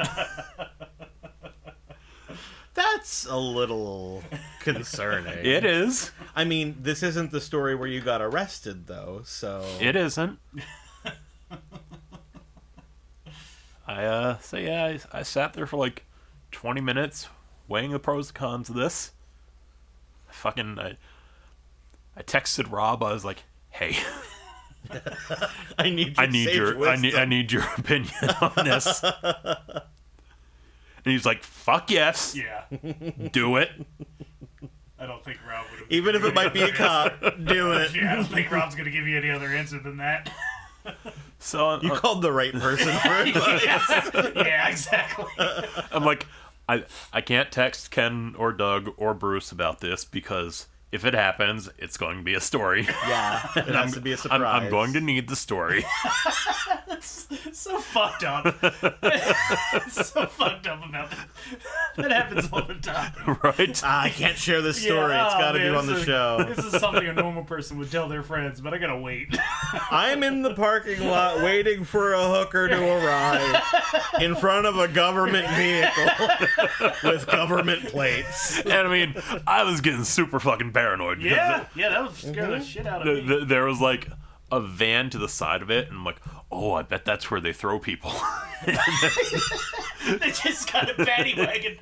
That's a little concerning. It is. I mean, this isn't the story where you got arrested, though, so... It isn't. I sat there for like 20 minutes weighing the pros and cons of this. I texted Rob. I was like, "Hey, I need your opinion on this." And he's like, "Fuck yes, Yeah. do it." I don't think Rob would have... Even if it might be a cop, do it. Yeah, I don't think Rob's going to give you any other answer than that. So You called the right person for it. Yeah, exactly. I'm like, I can't text Ken or Doug or Bruce about this because if it happens, it's going to be a story. Yeah, it has to be a surprise. I'm going to need the story. That's so fucked up. So fucked up about that. That happens all the time. Right? I can't share this story. Yeah, It's got to man, be on the this is- show. This is something a normal person would tell their friends, but I gotta wait. I'm in the parking lot waiting for a hooker to arrive in front of a government vehicle with government plates. And I mean, I was getting super fucking paranoid. Because Yeah, that would scare the shit out of me. there was like a van to the side of it, and I'm like, oh, I bet that's where they throw people. They just got a paddy wagon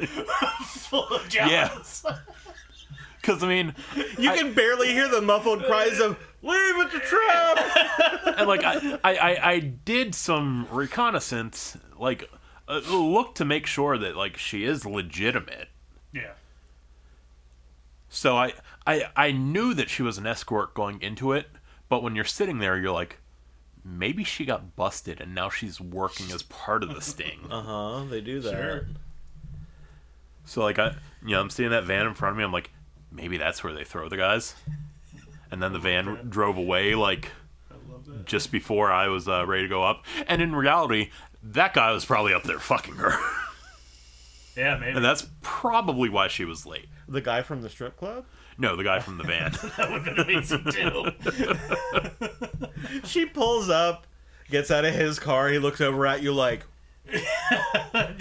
full of jobs. Yeah. Because, I mean, You can barely hear the muffled cries of, leave it to trap! and like, I did some reconnaissance, like, look to make sure that, like, she is legitimate. Yeah. So I knew that she was an escort going into it, but when you're sitting there, you're like, maybe she got busted and now she's working as part of the sting. Uh-huh, they do that. Sure. So like I'm seeing that van in front of me. I'm like, maybe that's where they throw the guys. And then the van drove away like I love that. just before I was ready to go up. And in reality, that guy was probably up there fucking her. Yeah, maybe. And that's probably why she was late. The guy from the strip club? No, the guy from the van. That would have been amazing too. She pulls up, gets out of his car, he looks over at you like,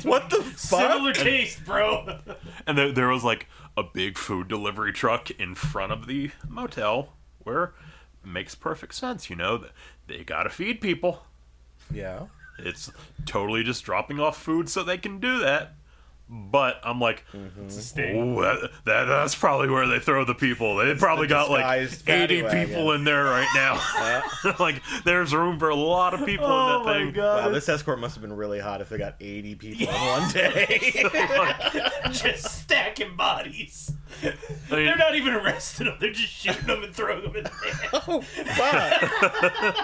what the fuck? Similar taste, bro. And there was like a big food delivery truck in front of the motel where it makes perfect sense, you know. They gotta feed people. Yeah. It's totally just dropping off food so they can do that. But I'm like, It's a sting. oh, that's probably where they throw the people. They probably got like disguised 80 paddy wagon. people in there right now. Like, there's room for a lot of people in that thing. Wow, this escort must have been really hot if they got 80 people in one day. Just stacking bodies. I mean, They're not even arresting them. They're just shooting them and throwing them in the van. Oh, fuck.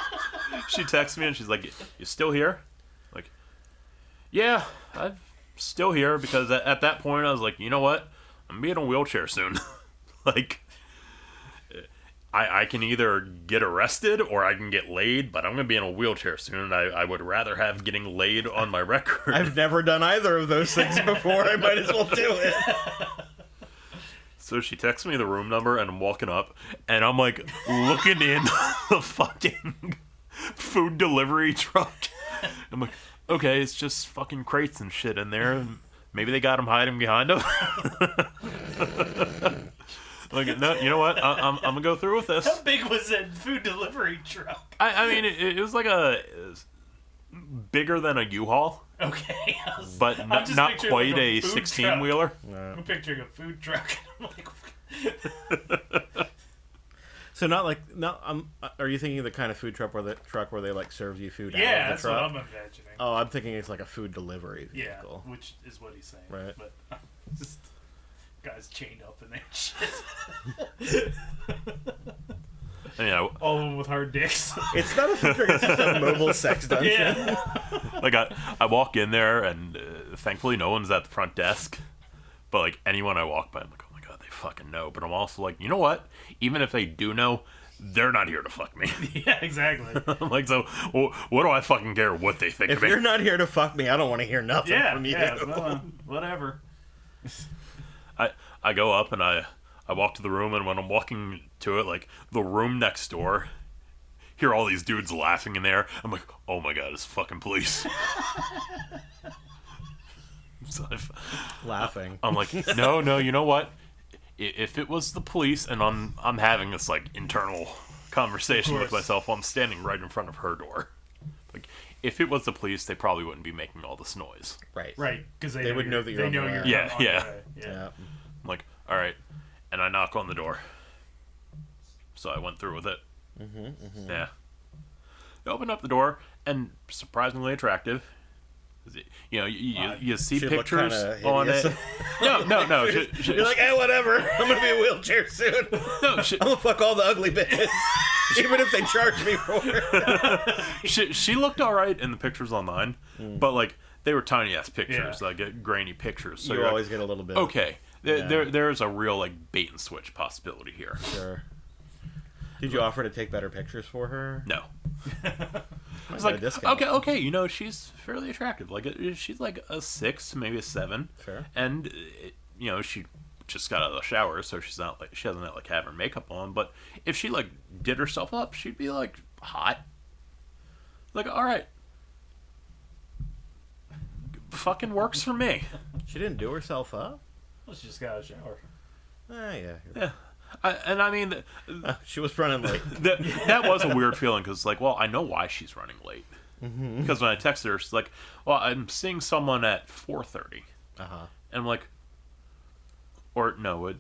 she texts me and she's like, "You still here?" Like, yeah, I'm still here because at that point I was like, you know what? I'm gonna be in a wheelchair soon. Like, I can either get arrested or I can get laid, but I'm gonna be in a wheelchair soon. And I would rather have getting laid on my record. I've never done either of those things before. I might as well do it. So she texts me the room number, and I'm walking up, and I'm like looking in the fucking food delivery truck. I'm like, okay, it's just fucking crates and shit in there. Maybe they got him hiding behind them. Like, no, you know what? I'm gonna go through with this. How big was that food delivery truck? I mean, it was like bigger than a U-Haul, Okay. but I'm not just picturing, like, quite a a food 16-wheeler. I'm picturing a food truck. I'm like, So are you thinking the kind of food truck where they like serve you food out yeah, of the that's truck? what I'm imagining. Oh, I'm thinking it's like a food delivery Yeah, vehicle. which is what he's saying. Right. But just guys chained up in there and shit. And, you know, All of them with hard dicks. It's not a food truck, it's just a mobile sex dungeon. Yeah. like I walk in there, and thankfully no one's at the front desk. But like anyone I walk by, I'm like, oh my god, they fucking know. But I'm also like, you know what? Even if they do know, they're not here to fuck me. Yeah, exactly. I'm like, so what do I fucking care what they think If of me? you're not here to fuck me, I don't want to hear nothing Yeah, from you. yeah, well, whatever. I go up and I walk to the room, and when I'm walking to it, like the room next door, hear all these dudes laughing in there. I'm like, oh my god, it's fucking police. So Laughing. I'm like, no, you know what? If it was the police, and I'm having this like internal conversation with myself while I'm standing right in front of her door. Like, if it was the police, they probably wouldn't be making all this noise. Right. Right, because They would know that you're they know on the you're way. Yeah, on the yeah. way. Yeah. I'm like, all right, and I knock on the door. So I went through with it. Yeah. I opened up the door, and surprisingly attractive. You know, you see She looked pictures kinda on hideous. it. No. You're like, hey, whatever. I'm gonna be in a wheelchair soon. No, I'm gonna fuck all the ugly bitches, even if they charge me for it. she looked all right in the pictures online, but like they were tiny ass pictures, Yeah. like grainy pictures. So You you're always like, get a little bit. okay. There's a real like bait and switch possibility here. Sure. Did you offer to take better pictures for her? No. I It's like, okay, you know, she's fairly attractive. Like, she's like a 6, maybe a 7. Sure. And, you know, she just got out of the shower, so she doesn't like have her makeup on. But if she like did herself up, she'd be like hot. Like, all right, fucking works for me. She didn't do herself up. Well, she just got out of the shower. Yeah. Yeah. I mean, She was running late. that was a weird feeling because, like, well, I know why she's running late. Because when I texted her, she's like, "Well, I'm seeing someone at 4:30," and I'm like, "Or no,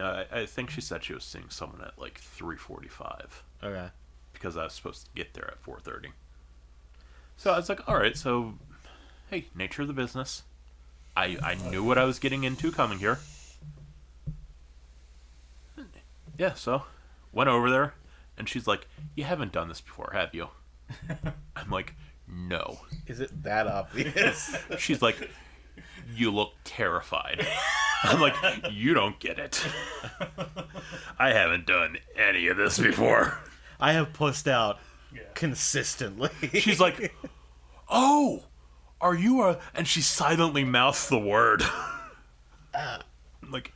I think she said she was seeing someone at like 3:45 Okay. because I was supposed to get there at 4:30." So I was like, "All right, so hey, nature of the business." I knew what I was getting into coming here. Yeah, so went over there, and she's like, "You haven't done this before, have you?" I'm like, "No." Is it that obvious? She's like, "You look terrified." I'm like, "You don't get it. I haven't done any of this before." I have pussed out Yeah. consistently. She's like, "Oh, "Are you a?" And she silently mouths the word. I'm like,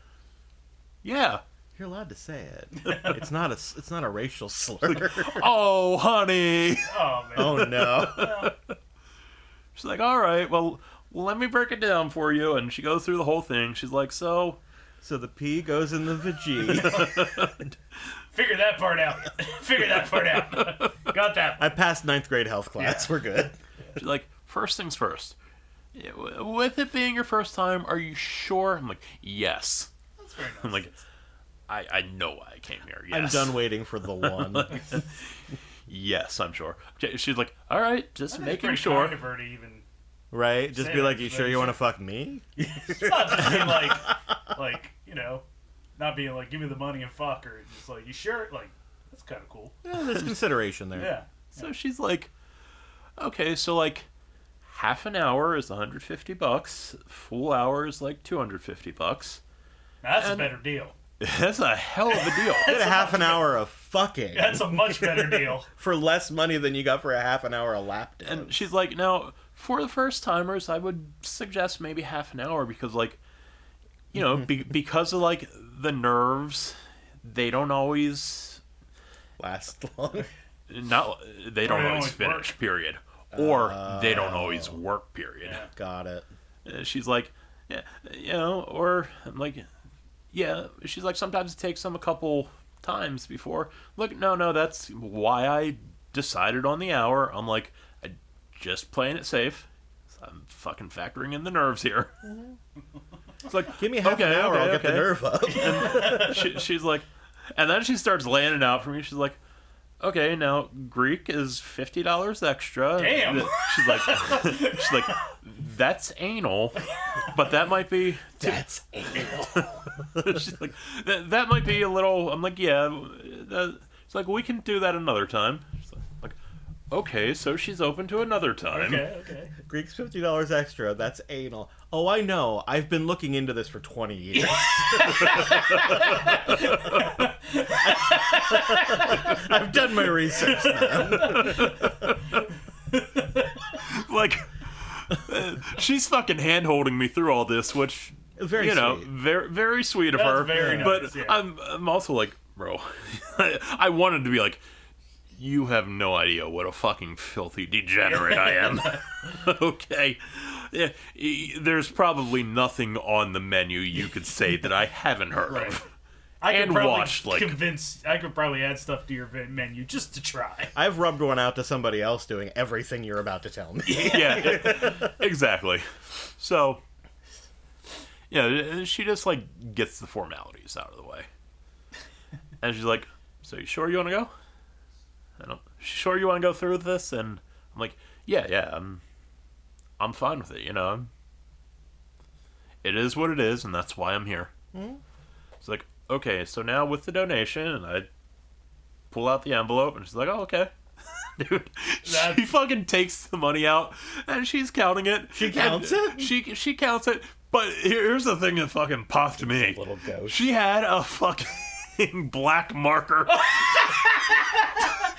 yeah. You're allowed to say it. It's not a racial slur. Oh, honey. Oh man. Oh no. She's like, all right, well, let me break it down for you. And she goes through the whole thing. She's like, so the P goes in the vagine. Figure that part out. Figure that part out. Got that. I passed 9th grade health class. Yeah. We're good. she's like, first things first. With it being your first time, are you sure? I'm like, yes. That's very nice. I'm like, I know why I came here. Yes. I'm done waiting for the one. Yes, I'm sure. She's like, all right, just I think it's making pretty sure. kind of her to even Right? Just Say be it, like, you but sure you you want to should- fuck me? not just being like not being like, give me the money and fuck her. Just like, you sure? Like, that's kind of cool. Yeah, there's consideration there. Yeah. So she's like, okay, so like half an hour is $150. Full hour is like $250. That's a And- better deal. That's a hell of a deal. Get a half an hour of fucking That's a much better deal. for less money than you got for a half an hour of lap dance. And she's like, now, for the first timers, I would suggest maybe half an hour because, like, you know, because of, like, the nerves, they don't always, last long. they don't Or they always always finish, work. period. Or they don't always work, period. Yeah. Got it. She's like, yeah, you know, or I'm like, yeah. She's like, sometimes it takes them a couple times before. Look, no, that's why I decided on the hour. I'm like, I just playing it safe. I'm fucking factoring in the nerves here. It's like, Give me half an hour, I'll get the nerve up. she's like, and then she starts laying it out for me. She's like, okay, now Greek is $50 extra. Damn. She's like, that's anal, but that might be. That's anal. She's like, that might be a little. I'm like, yeah. It's like, we can do that another time. She's like, okay, so she's open to another time. Okay. Greek's $50 extra. That's anal. Oh, I know. I've been looking into this for 20 years. I've done my research now. Like, she's fucking hand holding me through all this, which Very you know, sweet. very very sweet of That's her. very but nice, yeah. I'm also like, bro, I wanted to be like, you have no idea what a fucking filthy degenerate I am. Okay. Yeah, there's probably nothing on the menu you could say that I haven't heard Right. of. I could And probably watched, like- I could probably add stuff to your menu just to try. I've rubbed one out to somebody else doing everything you're about to tell me. Yeah, exactly. So, yeah, she just, like, gets the formalities out of the way. And she's like, so you sure you want to go? Sure you want to go through with this? And I'm like, yeah, I'm fine with it, you know. It is what it is, and that's why I'm here. It's like, okay, so now with the donation, and I pull out the envelope, and she's like, oh, okay. Dude, she fucking takes the money out, and she's counting it. She counts it? She counts it, but here's the thing that fucking popped me. Little ghost. She had a fucking black marker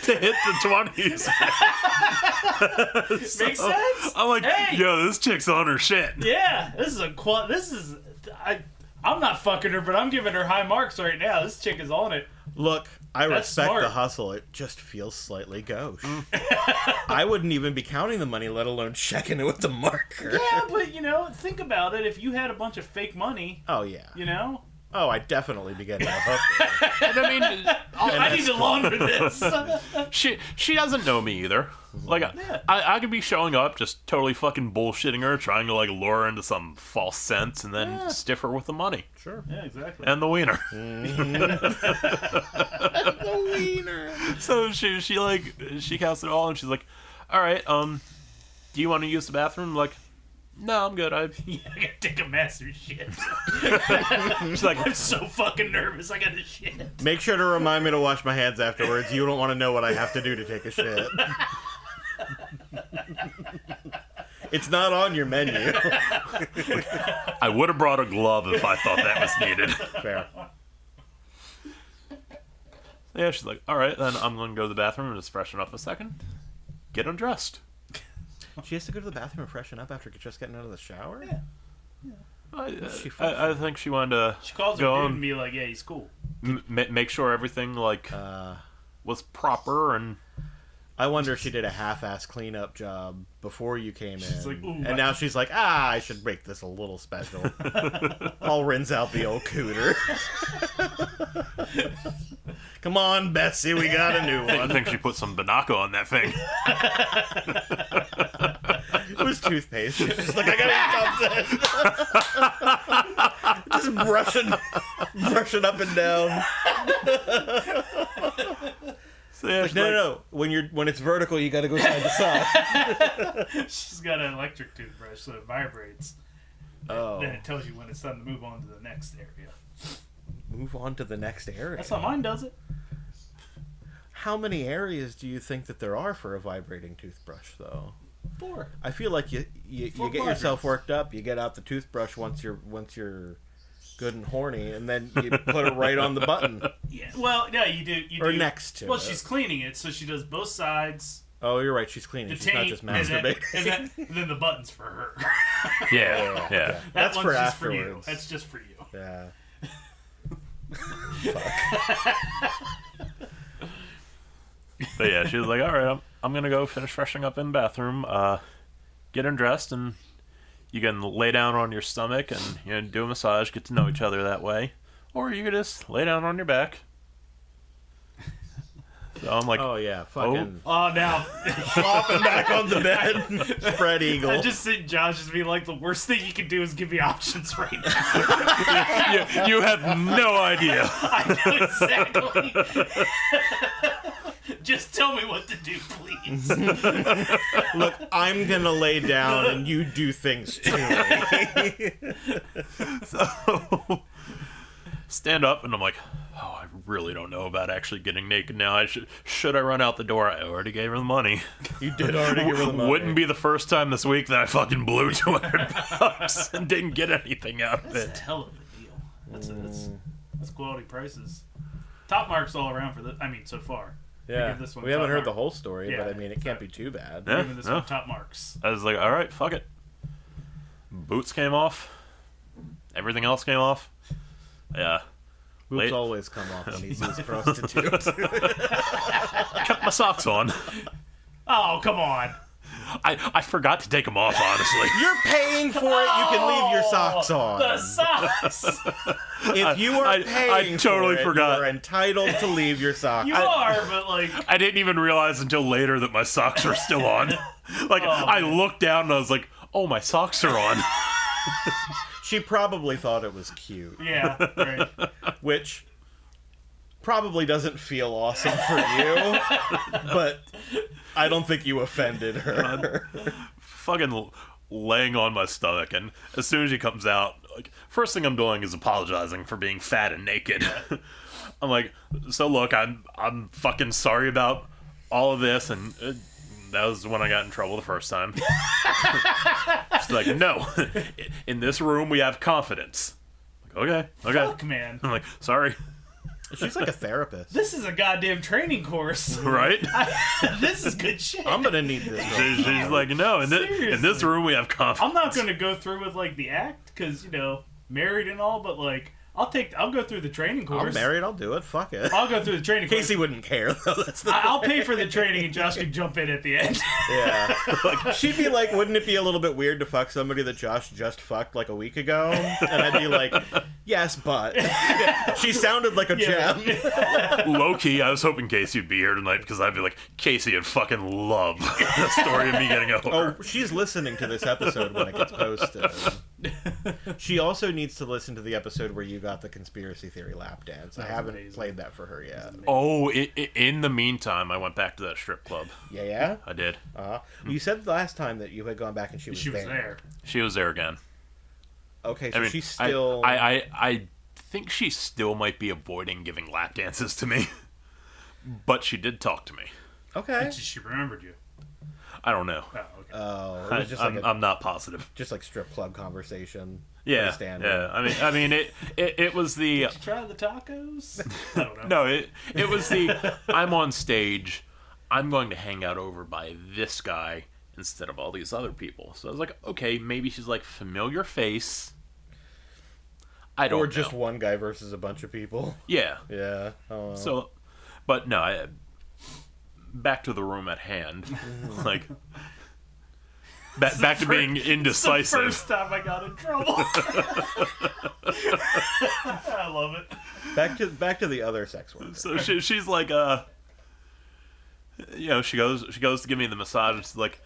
to hit the 20s. Makes sense. I'm like, Hey! yo, this chick's on her shit. Yeah, I'm not fucking her, but I'm giving her high marks right now. This chick is on it. Look, I That's respect smart. the hustle. It just feels slightly gauche. I wouldn't even be counting the money, let alone checking it with the marker. Yeah, but think about it. If you had a bunch of fake money, Oh, yeah. Oh, I'd definitely be getting a hook. And I mean, I need to launder this. she doesn't know me either. Like, I could be showing up just totally fucking bullshitting her, trying to, like, lure her into some false sense and then stiff her with the money. Sure. Yeah, exactly. And the wiener. The wiener. So she counts it all and she's like, all right, do you want to use the bathroom? I'm like, no, I'm good. Yeah, I gotta take a massive shit. She's like, I'm so fucking nervous. I gotta shit. Make sure to remind me to wash my hands afterwards. You don't want to know what I have to do to take a shit. It's not on your menu. I would have brought a glove if I thought that was needed. Fair. Yeah, she's like, all right, then I'm going to go to the bathroom and just freshen up a second. Get undressed. She has to go to the bathroom and freshen up after just getting out of the shower? Yeah. I think she wanted to She calls her go dude and and be like, yeah, he's cool. make sure everything was proper, and I wonder if she did a half-ass cleanup job before you came in. She's like, "Ooh, and now she's like, I should make this a little special. I'll rinse out the old cooter. Come on, Bessie, we got a new I one. think she put some Binaco on that thing. It was toothpaste. She's just like, I gotta eat something. Just brushing up and down. So yeah, Like, no. When it's vertical, you gotta go side to side. She's got an electric toothbrush, so it vibrates. Oh. Then it tells you when it's time to move on to the next area. Move on to the next area. That's how mine does it. How many areas do you think that there are for a vibrating toothbrush, though? 4. I feel like you Four get yourself quadrants. worked up. You get out the toothbrush once you're good and horny, and then you put it right on the button Yeah. Well, yeah, you do. You or do. next to Well, it. she's cleaning it, so she does both sides. Oh, you're right. She's cleaning. The She's not taint, just and then, masturbating. and then the button's for her. yeah. That That's one's for just for you. afterwards. That's just for you. Yeah. But yeah, she was like, all right, I'm going to go finish freshening up in the bathroom, get undressed, and you can lay down on your stomach and do a massage, get to know each other that way. Or you could just lay down on your back. So I'm like, Oh yeah. Fucking Oh, now flopping back on the bed. Spread eagle. I just think Josh is being like, the worst thing you can do is give me options right now. you have no idea. I know exactly. Just tell me what to do, please. Look, I'm gonna lay down and you do things to me. So stand up, and I'm like, oh, I really don't know about actually getting naked now. Should I run out the door? I already gave her the money. You did already give her the money. Wouldn't be the first time this week that I fucking blew $200 and didn't get anything out of That's a it. hell of a deal. That's quality prices. Top marks all around for the. I mean, so far. Yeah. Give this one We haven't top heard mark. the whole story, Yeah. but I mean, it can't be too bad. Yeah. Giving this no. one top marks. I was like, all right, fuck it. Boots came off. Everything else came off. Yeah. Boots Late- always come off when he's used prostitutes. Kept my socks on. Oh, come on. I forgot to take them off, honestly. You're paying for it. You can leave your socks on. The socks. If you are I paying totally for it, forgot. you are entitled to leave your socks. You are, but like, I didn't even realize until later that my socks were still on. Like, I looked down and I was like, oh, my socks are on. She probably thought it was cute, yeah, right. which probably doesn't feel awesome for you, but I don't think you offended her. Fucking laying on my stomach, and as soon as she comes out, like, first thing I'm doing is apologizing for being fat and naked. I'm like, so look, I'm fucking sorry about all of this, and that was when I got in trouble the first time. She's like, no, in this room we have confidence. I'm like, okay. Fuck, man. I'm like, sorry. She's like a therapist. This is a goddamn training course. Right? This is good shit. I'm gonna need this. She's like, no, in this Seriously. room we have confidence. I'm not gonna go through with like the act because married and all, but like I'll go through the training course. I'm married. I'll do it. Fuck it. I'll go through the training course. Casey wouldn't care though. That's the I'll pay for the training and Josh can jump in at the end. Yeah. Like, she'd be like, wouldn't it be a little bit weird to fuck somebody that Josh just fucked like a week ago? And I'd be like, yes, but. She sounded like a gem. Low-key, I was hoping Casey would be here tonight because I'd be like, Casey would fucking love the story of me getting over. Oh, she's listening to this episode when it gets posted. She also needs to listen to the episode where you got the conspiracy theory lap dance. I That's haven't amazing. played that for her yet. Oh, in the meantime, I went back to that strip club. Yeah? I did. You said last time that you had gone back and she was She was there. She was there again. Okay, so I mean, she's still... I think she still might be avoiding giving lap dances to me. But she did talk to me. Okay. She remembered you. I don't know. Oh, okay. Oh, it was just like I'm not positive. just like strip club conversation. Yeah, Understandable. yeah. I mean, it was the Did you try the tacos? I don't know. no, it was the I'm on stage. I'm going to hang out over by this guy, instead of all these other people. So I was like, okay, maybe she's like familiar face. I don't know. Or just one guy versus a bunch of people. Yeah. Yeah. Oh. So, but no, back to the room at hand. Like, back to being indecisive. It's the first time I got in trouble. I love it. Back to the other sex worker. So she's like, she goes to give me the massage, and she's like,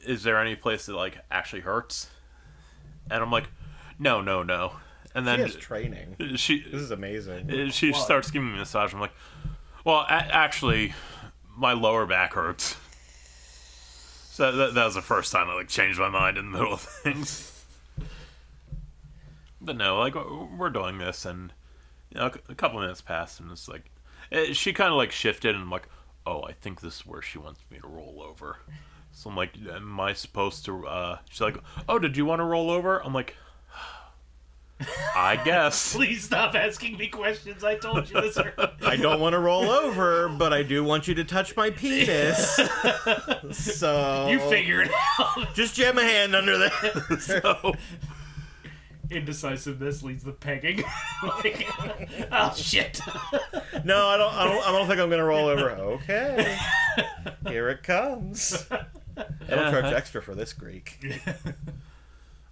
is there any place that like actually hurts? And I'm like, no. And then She has training. This is amazing. She starts giving me a massage. I'm like, well, actually, my lower back hurts. So that was the first time I like changed my mind in the middle of things. But no, like we're doing this, and a couple minutes passed, and it's like she kind of like shifted, and I'm like, oh, I think this is where she wants me to roll over. So I'm like, am I supposed to? She's like, oh, did you want to roll over? I'm like, I guess. Please stop asking me questions. I told you this earlier. I don't want to roll over, but I do want you to touch my penis. So You figure it out. just jam a hand under there. So Indecisiveness leads to pegging. Like, oh shit. No, I don't think I'm gonna roll over. Okay, here it comes. I don't charge extra for this Greek.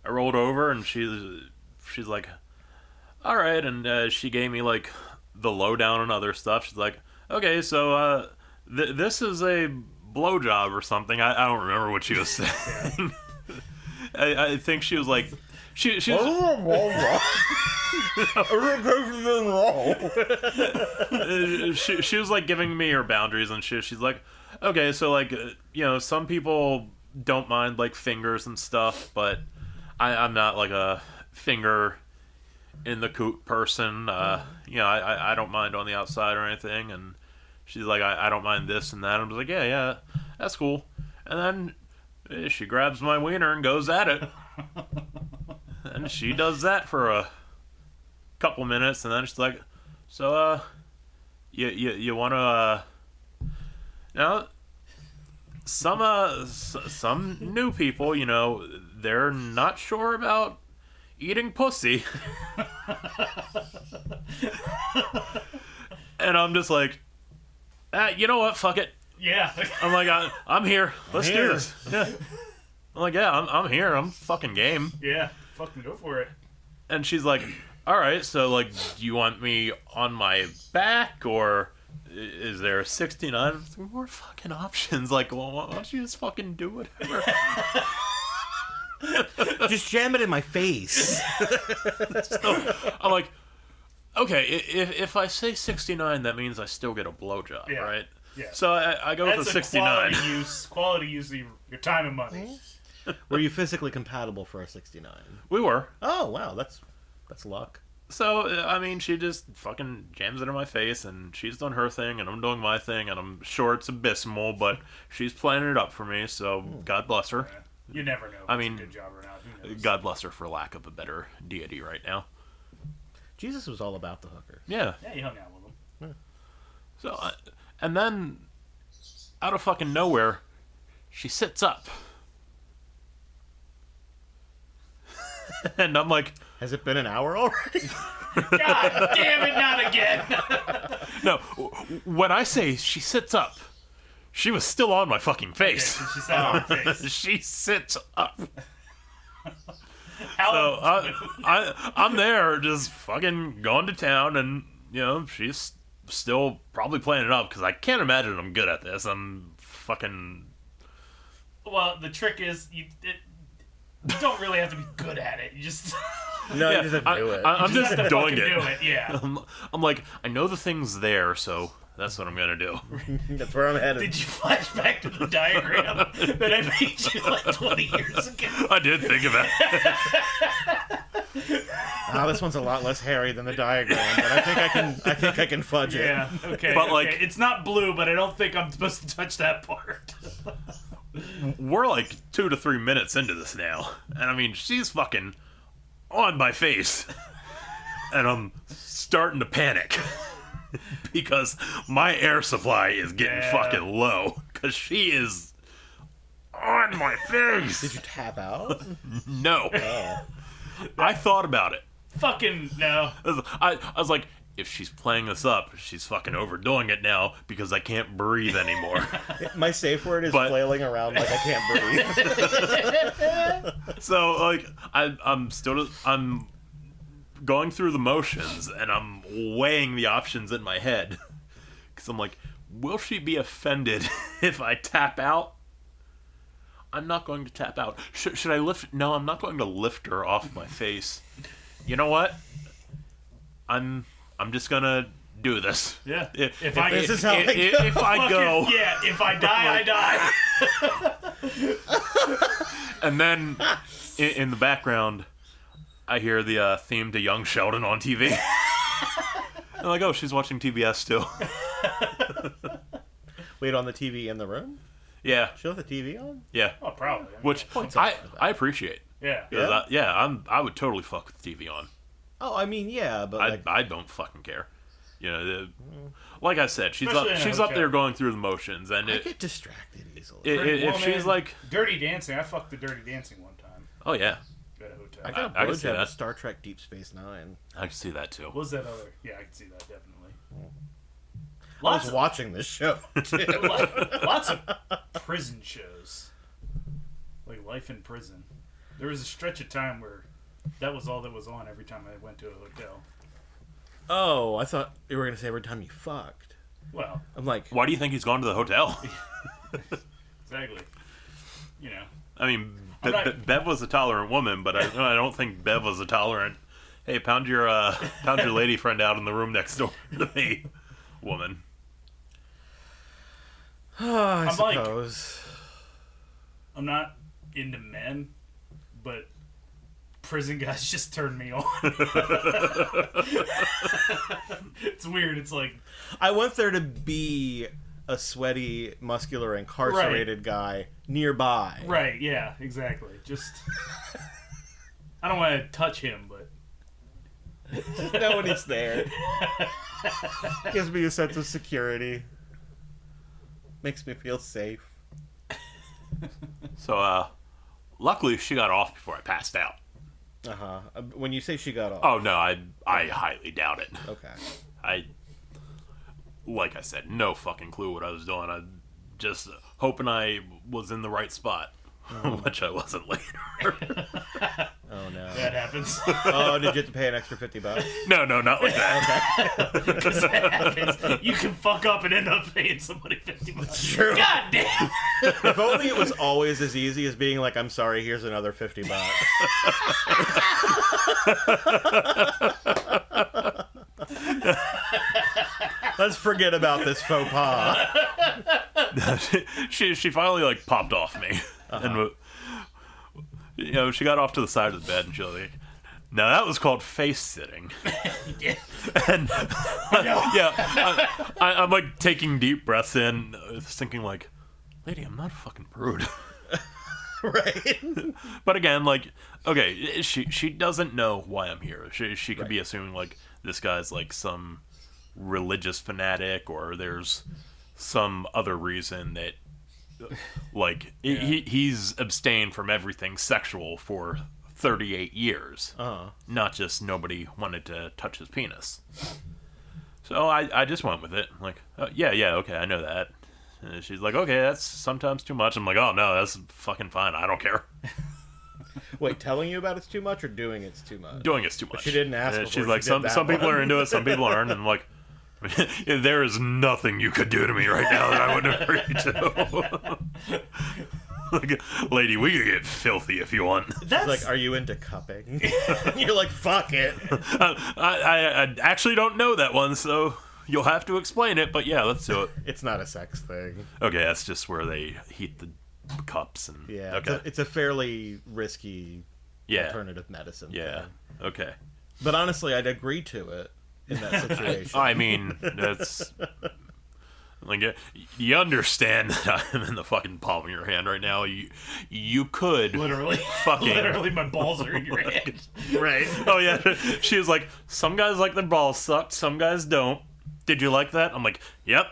I rolled over, and she's like, all right, and she gave me like the lowdown and other stuff. She's like, okay, so this is a blowjob or something. I don't remember what she was saying. I think she was like, she was, she was like giving me her boundaries and shit. She's like, okay, so like some people don't mind like fingers and stuff, but I'm not like a finger in the coot person. I don't mind on the outside or anything. And she's like, I don't mind this and that. I'm just like, yeah, that's cool. And then she grabs my wiener and goes at it. And she does that for a couple minutes, and then she's like, so you want to now some new people, they're not sure about eating pussy. And I'm just like, you know what, fuck it. Yeah. I'm like, I'm here. Let's do this. Yeah. I'm like, yeah, I'm here. I'm fucking game. Yeah. Fucking go for it. And she's like, all right, so like, do you want me on my back, or is there a 69? More fucking options. Like, well, why don't you just fucking do whatever? Just jam it in my face. So I'm like, okay, if I say 69, that means I still get a blowjob, Yeah. right? Yeah. So I go with the 69. Quality use of your time and money. Were you physically compatible for a 69? We were. Oh wow, that's luck. So, I mean, she just fucking jams it in my face, and she's done her thing, and I'm doing my thing, and I'm sure it's abysmal, but she's playing it up for me, so God bless her. Yeah. You never know if I it's mean, a good job or not. Who knows? God bless her for lack of a better deity right now. Jesus was all about the hooker. Yeah. Yeah, you hung out with him. So, and then, out of fucking nowhere, she sits up. And I'm like, Has it been an hour already? God damn it, not again. no, when I say she sits up, she was still on my fucking face. She sat on her face. She sits up. How So I'm there just fucking going to town, and she's still probably playing it up because I can't imagine I'm good at this. I'm fucking. Well, the trick is you don't really have to be good at it. You just No, Yeah, you just have to do it. I'm you just have to doing fucking it. do it. Yeah. I'm like, I know the thing's there, so that's what I'm gonna do. That's where I'm headed. Did you flash back to the diagram that I made you like 20 years ago? I did think of that. This one's a lot less hairy than the diagram, but I think I can fudge it. Yeah. Okay. But, okay. like- it's not blue, but I don't think I'm supposed to touch that part. We're like 2 to 3 minutes into this now, and I mean, she's fucking on my face, and I'm starting to panic because my air supply is getting Yeah. fucking low because she is on my face. Did you tap out? No. Oh. I thought about it. Fucking no. I was like, if she's playing this up, she's fucking overdoing it now because I can't breathe anymore. My safe word is But- flailing around like I can't breathe. So like I'm going through the motions and I'm weighing the options in my head because I'm like, will she be offended if I tap out? I'm not going to tap out. Should I lift? No, I'm not going to lift her off my face. You know what? I'm just gonna do this. Yeah. If If I I- This is how I go. if I go, Yeah, if I die, I die. and then in the background, I hear the theme to Young Sheldon on TV. I'm like, oh, she's watching TBS still. Wait, on the TV in the room? Yeah, Show the TV on? yeah. Oh, probably. Which Points up I for that. I appreciate. Yeah. Yeah? I would totally fuck with the TV on. Oh, I mean, yeah, but like, I don't fucking care. You know, like I said, Especially in a she's up hotel. there going through the motions, and I get distracted easily. Pretty if she's Woman, like, Dirty Dancing. I fucked the Dirty Dancing one time oh yeah, at a hotel. I got I a can see blowjob that. with Star Trek Deep Space Nine. I can see that too. What was that other? Yeah, I can see that definitely. I Lots was of, watching this show. too. lots of prison shows, like Life in Prison. There was a stretch of time where that was all that was on every time I went to a hotel. Oh, I thought you were going to say every time you fucked. Well, I'm like, Why do you think he's gone to the hotel? exactly. You know. I mean, I'm not- Bev was a tolerant woman, but I don't think Bev was a tolerant. Hey, pound your lady friend out in the room next door to me, woman. I I'm like- suppose. I'm not into men, but prison guys just turn me on. It's weird. It's like, I want there to be a sweaty, muscular, incarcerated guy nearby. right, yeah, exactly. Just, I don't want to touch him, but No one is there. Gives me a sense of security. Makes me feel safe. So, luckily she got off before I passed out. Uh-huh. When you say she got off. Oh no, I highly doubt it. Okay. Like I said, no fucking clue what I was doing. I just hoping I was in the right spot, which I wasn't later. Oh, no. that happens. Oh, did you have to pay an extra $50? No, not like that. Because that happens. You can fuck up and end up paying somebody $50. True. God damn. If only it was always as easy as being like, I'm sorry, here's another $50. Let's forget about this faux pas. she finally like popped off me, and you know she got off to the side of the bed and she was like, "Now that was called face sitting." Yeah. And I'm like taking deep breaths in, thinking like, "Lady, I'm not a fucking prude." Right? But again, like, okay, she doesn't know why I'm here. She could be assuming like this guy's like some religious fanatic, or there's some other reason that like he's abstained from everything sexual for 38 years. Not just nobody wanted to touch his penis. So I just went with it. I'm like, oh, yeah, okay, I know that. And she's like, okay, that's sometimes too much. I'm like, oh no, that's fucking fine. I don't care. Wait, telling you about it's too much or doing it's too much? Doing it's too much. she didn't ask And before she's like, she did that some people one. are into it, some people aren't. And I'm like, there is nothing you could do to me right now that I wouldn't agree to. Like, lady, we could get filthy if you want. That's Like, are you into cupping? You're like, fuck it. I actually don't know that one, so you'll have to explain it. But yeah, let's do it. It's not a sex thing. Okay, that's just where they heat the cups and Yeah. Okay. It's a fairly risky Yeah. alternative medicine Yeah. thing. Okay. But honestly, I'd agree to it in that situation. I mean, that's like you understand that I'm in the fucking palm of your hand right now. You could literally, fucking literally, my balls are in your hand. Right. Oh yeah, she was like, some guys like their balls sucked, some guys don't. Did you like that? I'm like, yep.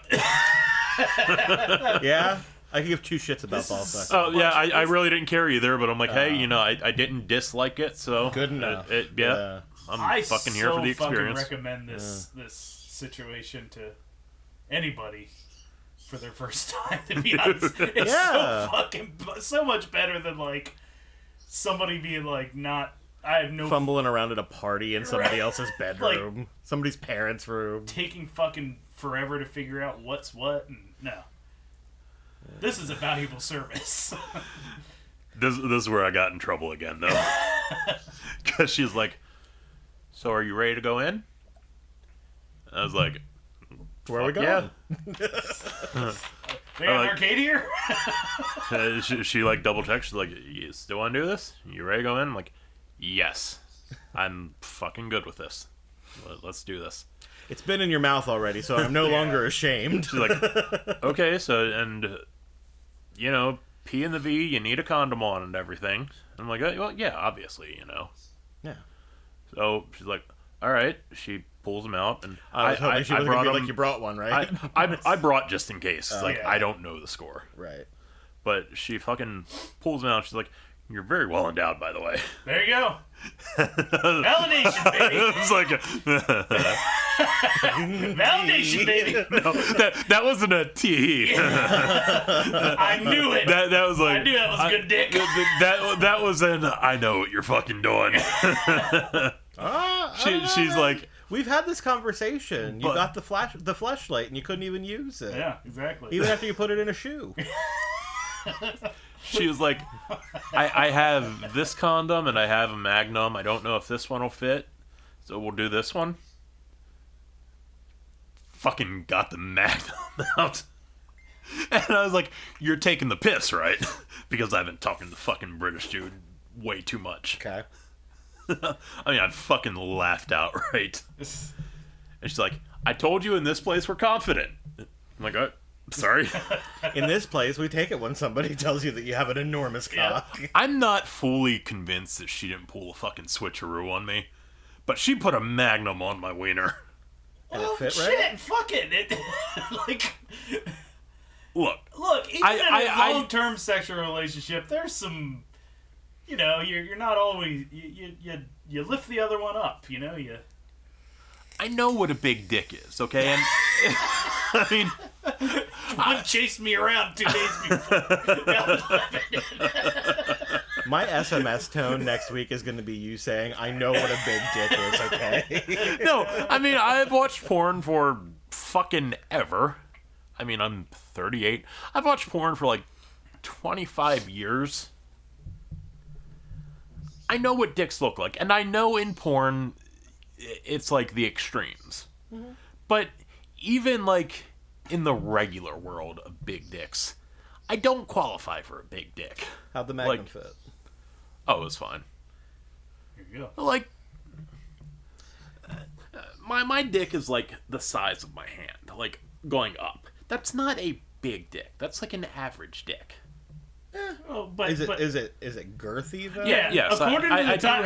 Yeah. I can give two shits about ball sex. Oh yeah, I really didn't care either, but I'm like, hey, you know, I didn't dislike it, so Good enough. Yeah, I'm fucking here for the experience. I recommend this situation to anybody for their first time. To be honest, it's so much better than like somebody being like not. I have no fumbling around at a party in somebody else's bedroom, like, somebody's parents' room, taking fucking forever to figure out what's what. And no, this is a valuable service. This is where I got in trouble again, though, because she's like, "So are you ready to go in?" I was like, "Where are we going?" Yeah. They got an arcade here. she like double checked. She's like, "You still want to do this? You ready to go in?" I'm like, yes, I'm fucking good with this. Let's do this. It's been in your mouth already, so I'm no longer ashamed. She's like, okay, so, and, you know, P and the V, you need a condom on and everything. I'm like, well, yeah, obviously, you know. Yeah. So she's like, all right. She pulls them out, and I was hoping she was going to be like, you brought one, right? I brought just in case. I don't know the score. Right. But she fucking pulls them out. She's like, you're very well endowed, by the way. There you go. Validation, baby. It's like validation, baby. No, that wasn't a T. I knew it. That was like, I knew that was good dick. That was an I know what you're fucking doing. She's like, we've had this conversation. You got the flashlight and you couldn't even use it. Yeah, exactly. Even after you put it in a shoe. She was like, I have this condom and I have a Magnum. I don't know if this one will fit, so we'll do this one. Fucking got the Magnum out. And I was like, you're taking the piss, right? Because I've been talking to the fucking British dude way too much. Okay. I mean, I fucking laughed outright. And she's like, I told you in this place we're confident. I'm like, sorry. In this place, we take it when somebody tells you that you have an enormous cock. I'm not fully convinced that she didn't pull a fucking switcheroo on me, but she put a Magnum on my wiener. And it fit shit, right? fuck it. Like, look, even in a long-term sexual relationship, there's some, you know, you're not always, you lift the other one up, you know, I know what a big dick is, okay? And I mean, John chased me around 2 days before. My SMS tone next week is going to be you saying, I know what a big dick is, okay? No, I mean, I've watched porn for fucking ever. I mean, I'm 38. I've watched porn for like 25 years. I know what dicks look like, and I know in porn it's like the extremes. Mm-hmm. But even like in the regular world of big dicks, I don't qualify for a big dick. How'd the Magnum fit? Oh, it was fine. Here you go. Like, my dick is like the size of my hand, like going up. That's not a big dick. That's like an average dick. Is it girthy though? Yeah. According to the time,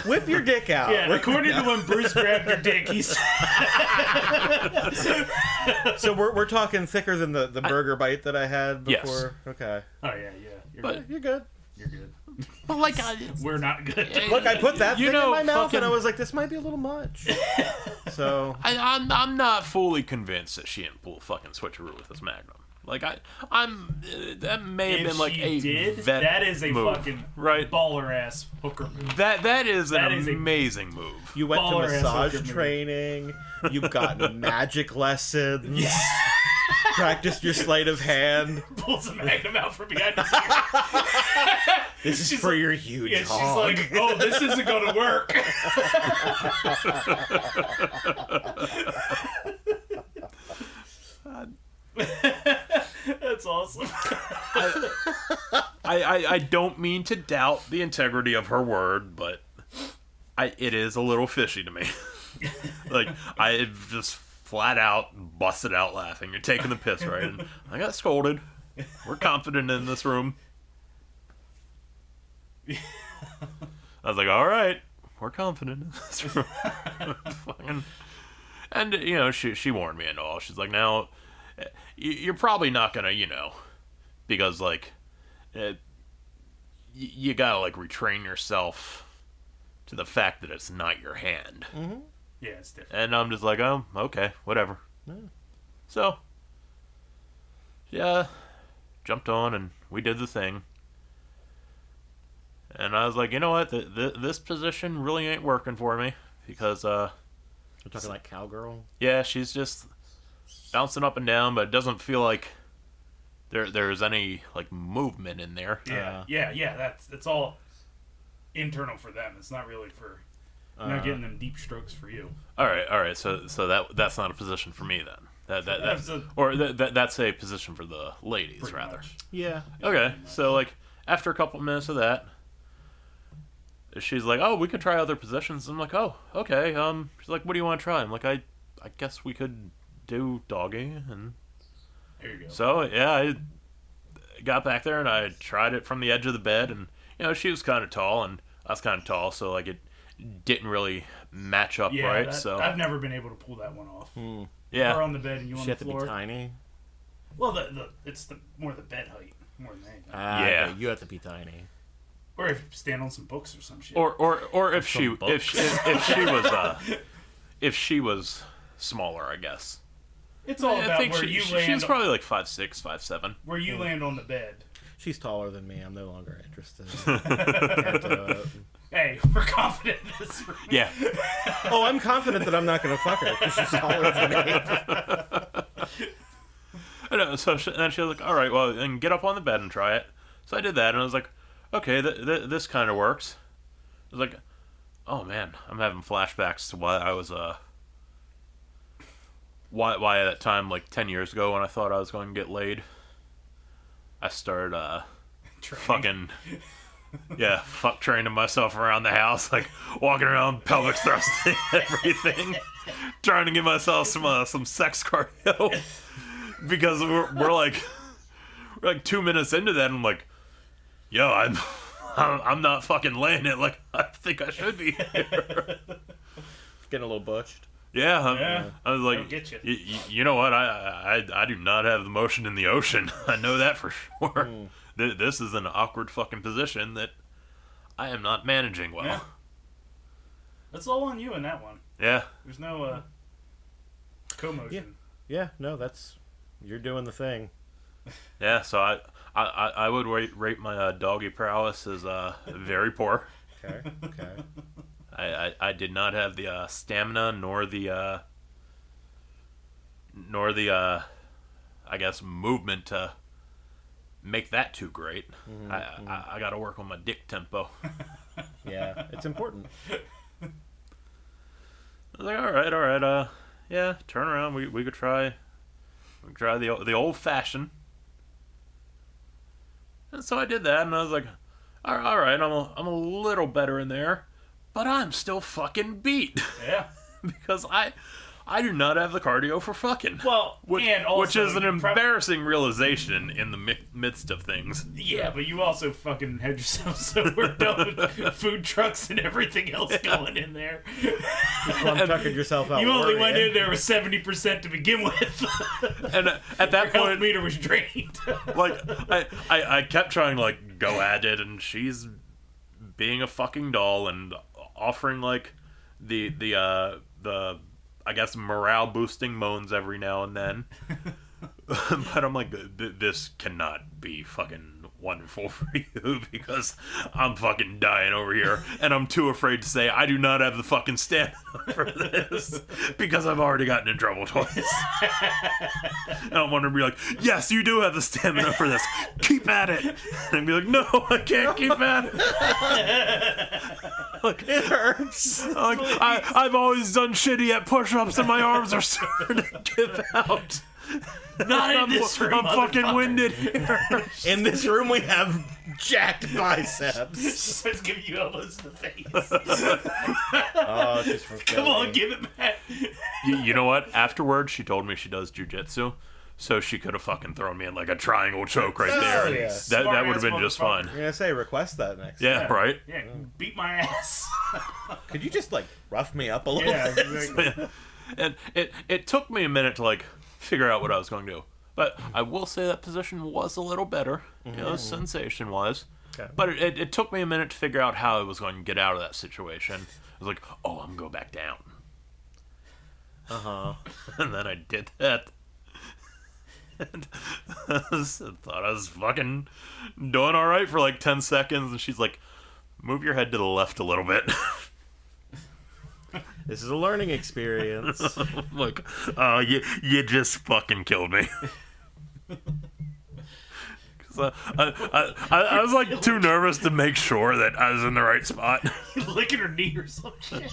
whip your dick out. Yeah. According to when Bruce grabbed your dick, he's. So we're talking thicker than the burger bite that I had before. Yes. Okay. Oh yeah. You're good. You're good. But like, we're not good. Look, I put that thing in my mouth, fucking, and I was like, "This might be a little much." So I'm not fully convinced that she didn't pull a fucking switcheroo with this Magnum. Like I'm that may have been like a vet that is a move, fucking right? Baller ass hooker move. That is an amazing move. You went to massage training. You got magic lessons. Yes. Practiced your sleight of hand. Pulls a Magnum out from behind his ear. This is for your huge hog. She's like, oh, this isn't going to work. That's awesome. I don't mean to doubt the integrity of her word, but it is a little fishy to me. Like, I just flat out busted out laughing. You're taking the piss, right? And I got scolded. We're confident in this room. I was like, all right, we're confident in this room. And, you know, she warned me and all. She's like, now, you're probably not going to, you know, because like you gotta like retrain yourself to the fact that it's not your hand. Mm-hmm. Yeah, it's different. And I'm just like, oh, okay, whatever. Yeah. So, yeah, jumped on and we did the thing. And I was like, you know what, this position really ain't working for me because, You're talking like cowgirl? yeah, she's just bouncing up and down, but it doesn't feel like there's any like movement in there. Yeah. That's all internal for them. It's not really for. You're not getting them deep strokes for you. All right. So that's not a position for me then. That's a position for the ladies Pretty rather. much. Yeah. Okay, so like after a couple minutes of that, she's like, "Oh, we could try other positions." I'm like, "Oh, okay." She's like, "What do you want to try?" I'm like, "I guess we could do doggy." And There you go. so yeah, I got back there and I tried it from the edge of the bed, and she was kind of tall and I was kind of tall, so like it didn't really match up right. So I've never been able to pull that one off. yeah, Or on the bed and you on She the had to floor. be tiny. Well, it's more the bed height more than anything. Yeah. Okay, you have to be tiny. Or if you stand on some books or some shit. or if she Some books. if she was smaller, I guess. it's all I about think where you she land. was probably like 5'6", 5'7". Where you land on the bed. She's taller than me. I'm no longer interested. Can't do it. Hey, we're confident in this. Yeah. Oh, I'm confident that I'm not going to fuck her because she's taller than me. I know, so then she was like, all right, well, then get up on the bed and try it. So I did that, and I was like, okay, this kind of works. I was like, oh, man, I'm having flashbacks to why I was, why at that time, like 10 years ago when I thought I was going to get laid, I started, fucking, yeah, fuck training myself around the house, like walking around pelvic thrusting everything, trying to give myself some sex cardio. Because we're like 2 minutes into that, and I'm like, yo, I'm not fucking laying it like I think I should be here. Getting a little butched. Yeah, I was That'll like, get you know what? I do not have the motion in the ocean. I know that for sure. This is an awkward fucking position that I am not managing well. Yeah. That's all on you in that one. Yeah. There's no co-motion. Yeah, no, you're doing the thing. Yeah, so I would rate my doggy prowess as very poor. Okay. I did not have the stamina nor the I guess movement to make that too great. I got to work on my dick tempo. Yeah, it's important. I was like, all right, yeah, turn around. We could try the old fashioned. And so I did that, and I was like, all right, I'm a little better in there, but I'm still fucking beat. Yeah. Because I do not have the cardio for fucking. Well, and also which is an you embarrassing realization in the midst of things. Yeah, but you also fucking had yourself so worked up with food trucks and everything else going in there. Plum tucking yourself out. You only worrying. went in there with 70% to begin with. And at that Your health point, meter was drained. like I kept trying to like go at it, and she's being a fucking doll and offering like the I guess morale boosting moans every now and then. But I'm like, this cannot be fucking wonderful for you because I'm fucking dying over here, and I'm too afraid to say I do not have the fucking stamina for this because I've already gotten in trouble twice. And I want to be like, yes, you do have the stamina for this. Keep at it. And I'd be like, no, I can't keep at it. Like, It hurts. like I've always done shitty at push-ups, and my arms are starting to give out. Not in this room, I'm fucking motherfucker. winded here. In this room, we have jacked biceps. Starts giving you elbows in the face. Oh, she's from Come on, give it back. You know what? Afterwards, she told me she does jujitsu, so she could have fucking thrown me in like a triangle choke right there. Oh, yeah. That would have been just fine. You're gonna say request that next. Yeah, right. Yeah, beat my ass. Could you just like rough me up a little Yeah, bit? exactly. And it took me a minute to like figure out what I was going to do. But I will say that position was a little better, sensation-wise. Okay. But it took me a minute to figure out how I was going to get out of that situation. I was like, oh, I'm going to go back down. Uh-huh. And then I did that. And I thought I was fucking doing all right for like 10 seconds. And she's like, move your head to the left a little bit. This is a learning experience. I'm like, oh, you just fucking killed me. 'Cause I was like too nervous to make sure that I was in the right spot. You licking her knee or some shit.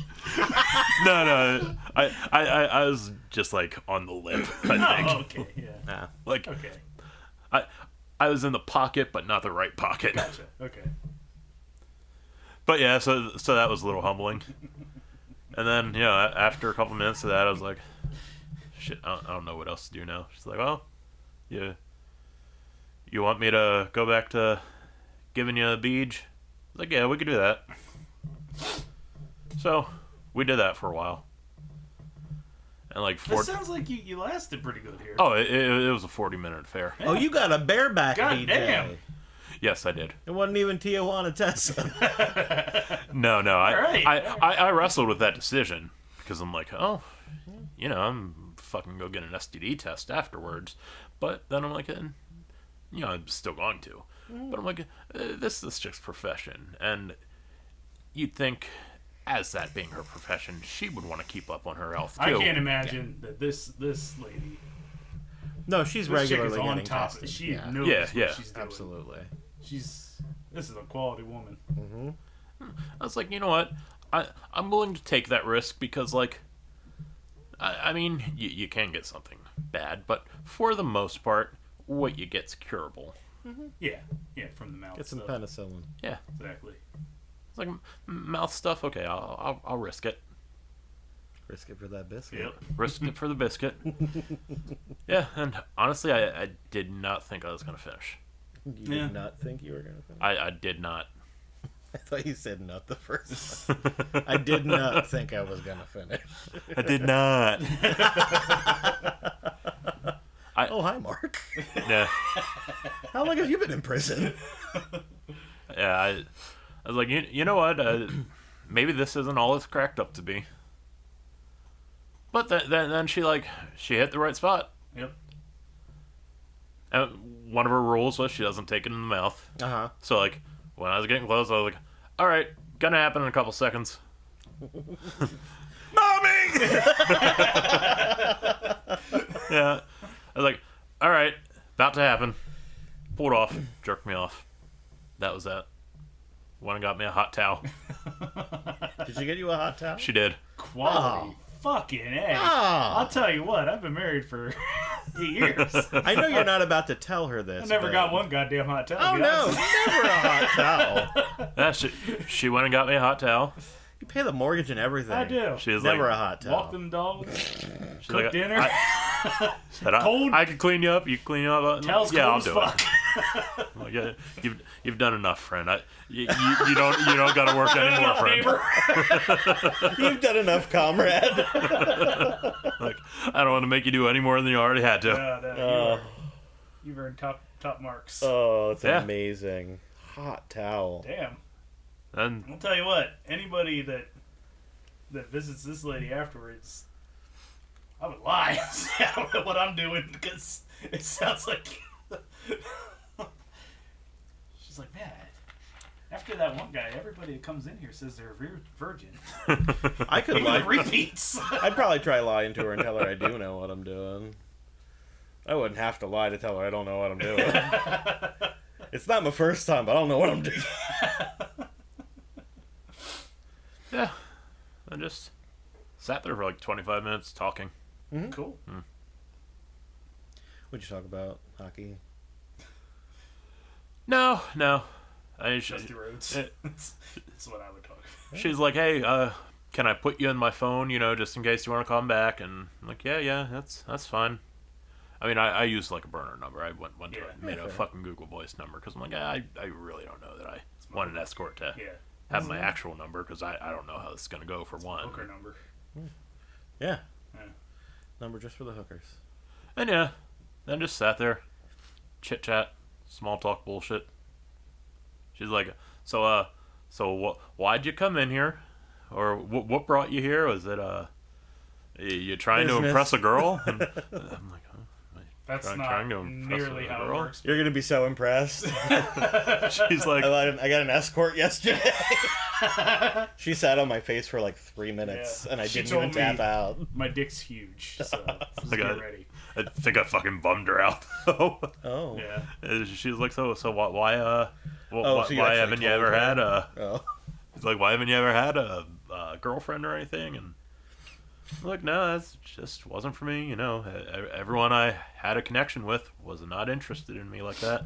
No, I was just like on the lip, I think. Oh, okay, yeah. Nah. Like, Okay, I was in the pocket, but not the right pocket. gotcha. Okay. But yeah, so that was a little humbling. And then, after a couple minutes of that, I was like, shit, I don't know what else to do now. She's like, well, yeah. You want me to go back to giving you a beej? I was like, yeah, we could do that. So, we did that for a while. And like It sounds like you lasted pretty good here. Oh, it was a 40-minute affair. Oh, you got a bareback God DJ. damn. Yes, I did. It wasn't even Tijuana Tessa. No, right. I wrestled with that decision because I'm like, oh, I'm fucking go get an STD test afterwards. But then I'm like, I'm still going to. But I'm like, this is this chick's profession, and you'd think, as that being her profession, she would want to keep up on her health too. I can't imagine that this lady. No, she's This chick is regularly on getting top. tested. She Yeah. knows Yeah, what yeah. she's doing. Absolutely. This is a quality woman. I was like, you know what? I'm willing to take that risk because, like, I mean, you can get something bad, but for the most part, what you get's curable. Yeah, from the mouth. Get some stuff. penicillin. Yeah, Exactly. it's like mouth stuff. Okay, I'll risk it. Risk it for that biscuit. Yep. Risk it for the biscuit. Yeah, and honestly, I did not think I was gonna finish. You Yeah. did not think you were going to finish? I did not. I thought you said not the first time. I did not think I was going to finish. I did not. Oh, hi, Mark. Yeah, How long have you been in prison? yeah. I was like, you know what? Maybe this isn't all it's cracked up to be. But then she hit the right spot. Yep. And one of her rules was she doesn't take it in the mouth. Uh-huh. So, like, when I was getting close, I was like, all right, gonna happen in a couple seconds. Mommy! Yeah. I was like, all right, about to happen. Pulled off, jerked me off. That was that. Went and got me a hot towel. Did she get you a hot towel? She did. Quality. Fucking A. Ah. I'll tell you what, I've been married for 8 years. I know you're not about to tell her this. I never but- got one goddamn hot towel. Oh, to be no. honest. Never a hot towel. Yeah, she went and got me a hot towel. You pay the mortgage and everything. I do. She was Never like, a hot towel. Walk them dogs, she's cook like, dinner. said, Cold. I can clean you up. You clean you up. Towel's Yeah, I'll cold as do it. fuck. I'm like, yeah, you've done enough, friend. You don't got to work anymore, friend. Neighbor. You've done enough, comrade. Like, I don't want to make you do any more than you already had to. No, you've earned top marks. Oh, it's Yeah. amazing. Hot towel. Damn. And I'll tell you what. Anybody that visits this lady afterwards, I would lie and say I don't know what I'm doing because it sounds like she's like, man. After that one guy, everybody that comes in here says they're a virgin. I could Even the lie. repeats. I'd probably try lying to her and tell her I do know what I'm doing. I wouldn't have to lie to tell her I don't know what I'm doing. It's not my first time, but I don't know what I'm doing. yeah, I just sat there for like 25 minutes talking. Cool. What'd you talk about? Hockey? No. Dusty Roads. That's what I would talk about. She's like, hey, can I put you in my phone, just in case you want to call me back? And I'm like, yeah, that's fine. I mean, I used like a burner number. I went to it and made a fucking Google Voice number because I'm like, I really don't know that I want an escort to have my actual number because I don't know how this is going to go for one. Hooker number. Yeah. Yeah. Number just for the hookers. And yeah, Then just sat there, chit chat, small talk bullshit. She's like, so why'd you come in here? Or what brought you here? Was it you trying to impress a girl? And I'm like, That's trying not to impress nearly a how it girl? works. You're gonna be so impressed. She's like, I got an escort yesterday. She sat on my face for like 3 minutes, Yeah. and I She didn't even told tap me- out. My dick's huge, so just I got get it. ready. I think I fucking bummed her out. Though. Oh. Yeah. And she's like, so why Oh, so you why actually haven't you told ever her? had a? Oh. He's like, why haven't you ever had a girlfriend or anything? And I'm like, no, that's just wasn't for me. You know, everyone I had a connection with was not interested in me like that.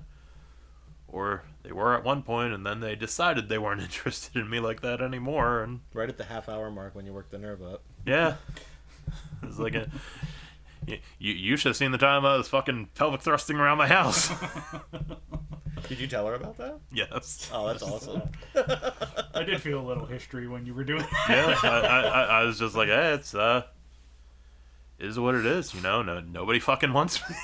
Or they were at one point, and then they decided they weren't interested in me like that anymore. And Right at the half-hour mark when you worked the nerve up. yeah, it's like you should have seen the time I was fucking pelvic thrusting around my house. Did you tell her about that? Yes. Oh, that's awesome. I did feel a little history when you were doing that. Yeah, I was just like, hey, it's it is what it is, you know. Nobody fucking wants me.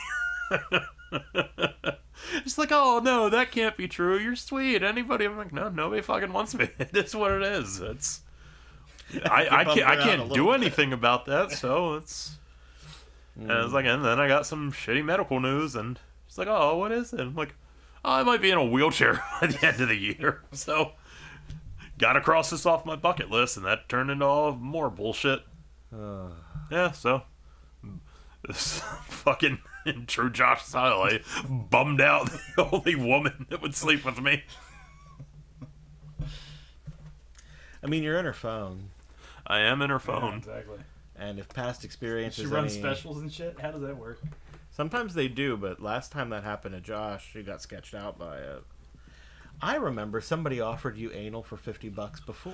It's like, oh no, that can't be true. You're sweet. Anybody? I'm like, no, nobody fucking wants me. It is what it is. It's I can't do anything about that. So it's. And I was like, and then I got some shitty medical news, and she's like, oh, what is it? I'm like, oh, I might be in a wheelchair by the end of the year. So, gotta cross this off my bucket list, and that turned into all more bullshit. Yeah, so, this fucking, in true Josh style, I bummed out the only woman that would sleep with me. I mean, you're in her phone, I am in her Yeah, phone. exactly. and if past experience She is runs any... specials and shit. How does that work? Sometimes they do, but last time that happened to Josh, she got sketched out by it. I remember somebody offered you anal for $50 before.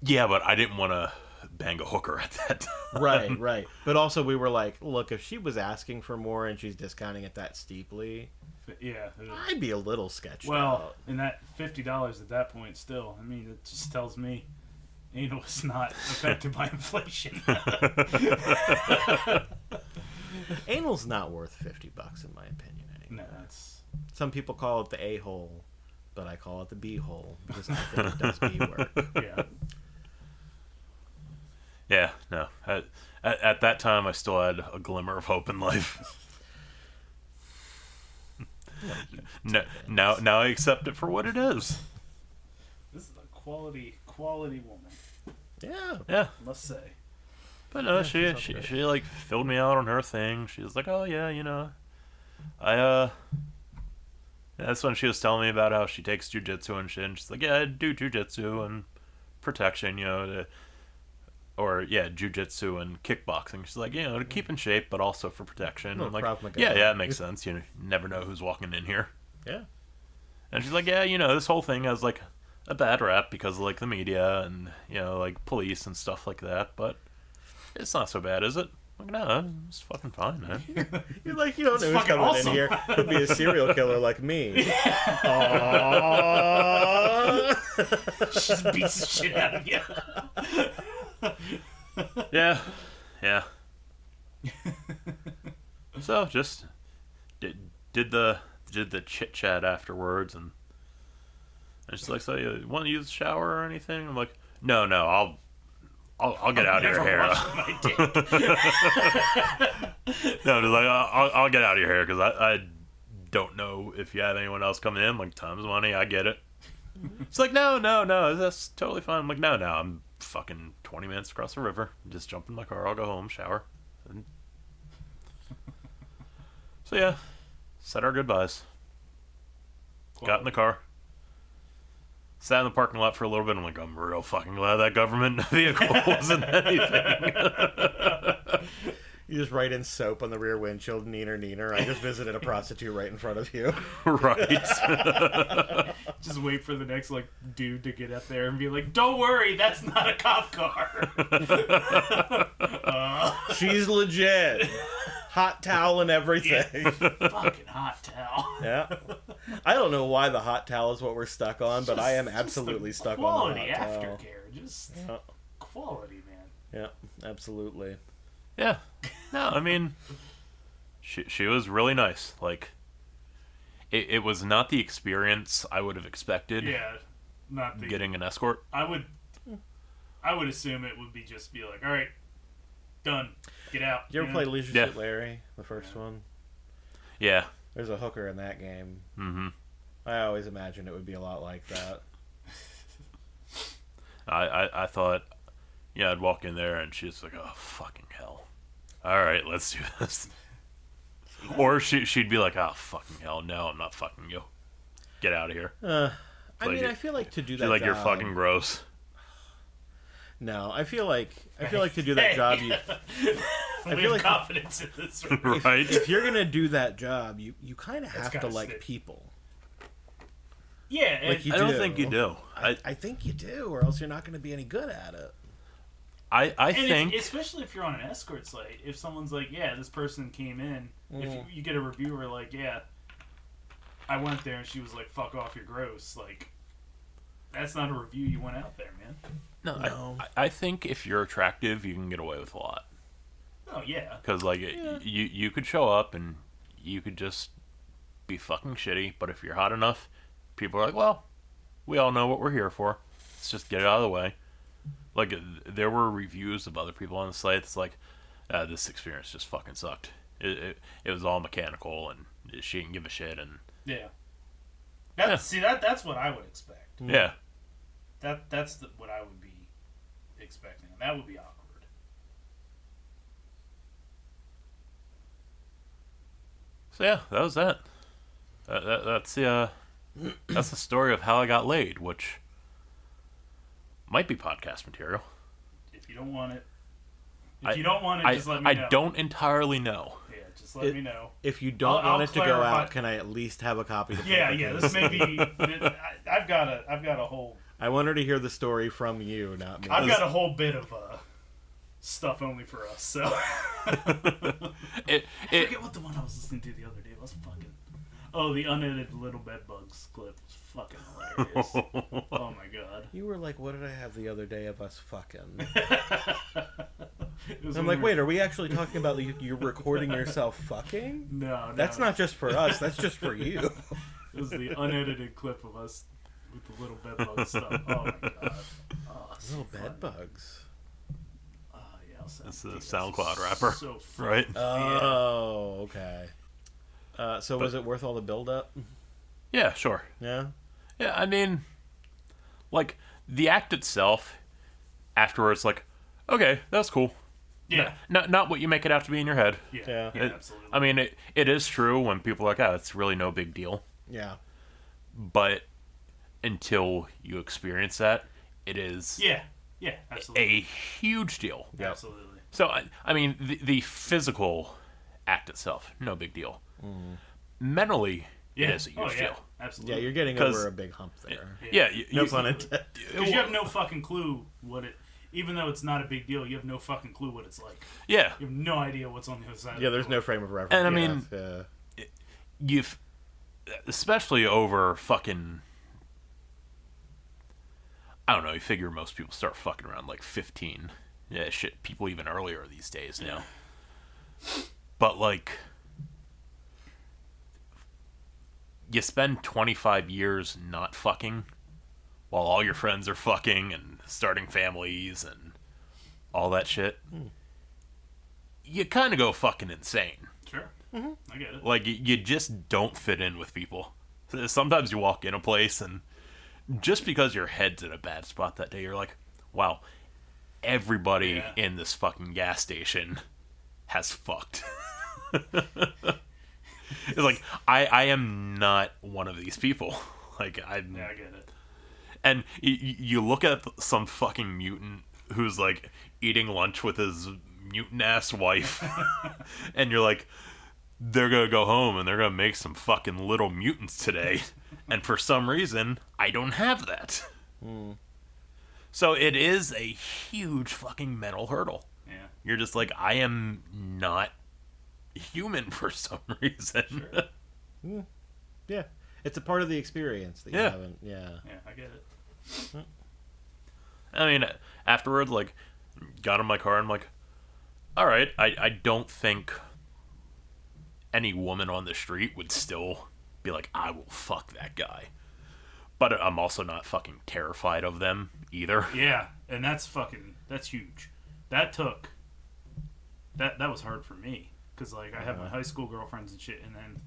Yeah, but I didn't want to bang a hooker at that time. Right. But also we were like, look, if she was asking for more and she's discounting it that steeply, Yeah. I'd be a little sketched Well, out. and that $50 at that point still, I mean, it just tells me anal is not affected by inflation. Anal's not worth $50 in my opinion anymore. No, it's... Some people call it the A-hole, but I call it the B-hole because I think it does B work. Yeah. Yeah, no. At that time, I still had a glimmer of hope in life. No, now I accept it for what it is. This is a quality woman, Yeah. I must say. But no, Yeah, she like filled me out on her thing. She was like, "Oh yeah, you know, I that's when she was telling me about how she takes jujitsu and shit. And she's like, yeah, I do jujitsu and protection, you know, jujitsu and kickboxing. She's like, you know, to keep in shape, but also for protection. No, I'm like, Krav Maga. yeah, it makes sense. You never know who's walking in here. Yeah. And she's like, yeah, you know, this whole thing has like a bad rap because of like the media and, you know, like police and stuff like that, but it's not so bad, is it? I'm like, no, it's fucking fine, man. You're like, you don't know who's fucking coming awesome. in here. Could be a serial killer like me. Aww. She just beats the shit out of you. Yeah. So just did the chit chat afterwards, and she's like, "So you want to use the shower or anything?" I'm like, "No, I'll get out of your hair." My dick. No, just like I'll get out of your hair because I don't know if you have anyone else coming in. Like, time's money, I get it. It's like, no, that's totally fine. I'm like, no, I'm fucking 20 minutes across the river. Just jump in my car, I'll go home, shower. So yeah, said our goodbyes. Got in the car. Sat in the parking lot for a little bit. I'm like, I'm real fucking glad that government vehicle wasn't anything. You just write in soap on the rear windshield, neener. I just visited a prostitute right in front of you. Right. Just wait for the next like dude to get up there and be like, "Don't worry, that's not a cop car." She's legit. Hot towel and everything. Fucking hot towel. Yeah. I don't know why the hot towel is what we're stuck on, but I am Just absolutely the stuck on quality the hot towel. aftercare, just Yeah. quality, man. Yeah, absolutely. Yeah. No, I mean, She was really nice. Like, it was not the experience I would have expected. Yeah, not the Getting an escort. I would assume it would be like, all right, done, get out. You ever play Leisure Yeah. Suit Larry, the first one? Yeah. There's a hooker in that game. Mm-hmm. I always imagined it would be a lot like that. I thought, yeah, I'd walk in there and she's like, oh, fucking hell. All right, let's do this. Or she'd be like, oh, fucking hell, no, I'm not fucking you. Get out of here. I Like mean, it- I feel like to do She's that like, job... you're fucking gross. No, I feel like to do that job, you... I feel feel like- confidence in this. Right? If you're gonna do that job, you kind of have to gotta like stick. people. Yeah, Like you I don't do. think you do. I think you do, or else you're not going to be any good at it. I and think... especially if you're on an escort site, if someone's like, yeah, this person came in, if you get a reviewer like, yeah, I went there and she was like, fuck off, you're gross, like, that's not a review you want out there, man. No. I think if you're attractive, you can get away with a lot. Oh, yeah. Because, like, you could show up and you could just be fucking shitty, but if you're hot enough, people are like, well, we all know what we're here for. Let's just get it out of the way. Like, there were reviews of other people on the site that's like, this experience just fucking sucked. It was all mechanical, and she didn't give a shit, and... Yeah. Yeah. See, that's what I would expect. Yeah. That's what I would be expecting. That would be awkward. So, yeah, that was that. That's the story of how I got laid, which might be podcast material. If you don't want it, I- just let me know. I don't entirely know. Yeah, just let me know. If you don't I'll want it to go clarify- out, can I at least have a copy? Of the Yeah, paper, yeah. please? This may be. I've got a whole. I want her to hear the story from you, not me. I've got a whole bit of stuff only for us. So I forget what the one I was listening to the other day was. Fucking. Oh, the unedited Little Bedbugs clip was fucking hilarious. Oh my god. You were like, "What did I have the other day of us fucking?" It was I'm when like, we "Wait, are we actually talking about you recording yourself fucking?" No, That's not just for us. That's just for you. It was the unedited clip of us with the Little Bedbug stuff. Oh my god. Oh, so Little fun. bed bugs. Oh yeah, I'll send That's it the to you guys. SoundCloud rapper, So fun. right? Oh, okay. So was it worth all the build-up? Yeah, sure. Yeah. Yeah, I mean, like, the act itself, afterwards, like, okay, that's cool. Yeah. Not what you make it out to be in your head. Yeah. Yeah. Yeah. Absolutely. I mean, it is true when people are like, oh, it's really no big deal. Yeah. But until you experience that, it is Yeah. Yeah. Absolutely. a huge deal. Yep. Absolutely. So, I mean, the physical act itself, no big deal. Mentally, Yeah. it is a huge deal. Absolutely. Yeah, you're getting 'Cause- over a big hump there. Yeah, No pun intended. Because you have no fucking clue what it. Even though it's not a big deal, you have no fucking clue what it's like. Yeah, You have no idea what's on the other side. Yeah, of there's the no door. frame of reference. And I Yeah, mean- yeah. you've, especially over fucking, I don't know, you figure most people start fucking around like 15. Yeah, shit, people even earlier these days now. But like, you spend 25 years not fucking while all your friends are fucking and starting families and all that shit. You kind of go fucking insane. Sure. I get it. Like, you just don't fit in with people. Sometimes you walk in a place and just because your head's in a bad spot that day, you're like, wow, everybody Yeah. in this fucking gas station has fucked. It's like, I am not one of these people. Like, I'm... Yeah, I get it. And you look at some fucking mutant who's, like, eating lunch with his mutant-ass wife, and you're like, they're gonna go home and they're gonna make some fucking little mutants today, and for some reason, I don't have that. So it is a huge fucking mental hurdle. Yeah. You're just like, I am not human for some reason. Sure. Yeah. It's a part of the experience that you Yeah. haven't. Yeah. Yeah, I get it. I mean, afterwards, like, got in my car and I'm like, all right, I don't think any woman on the street would still be like, I will fuck that guy. But I'm also not fucking terrified of them either. Yeah, and that's huge. That was hard for me. Because, like, I had my high school girlfriends and shit, and then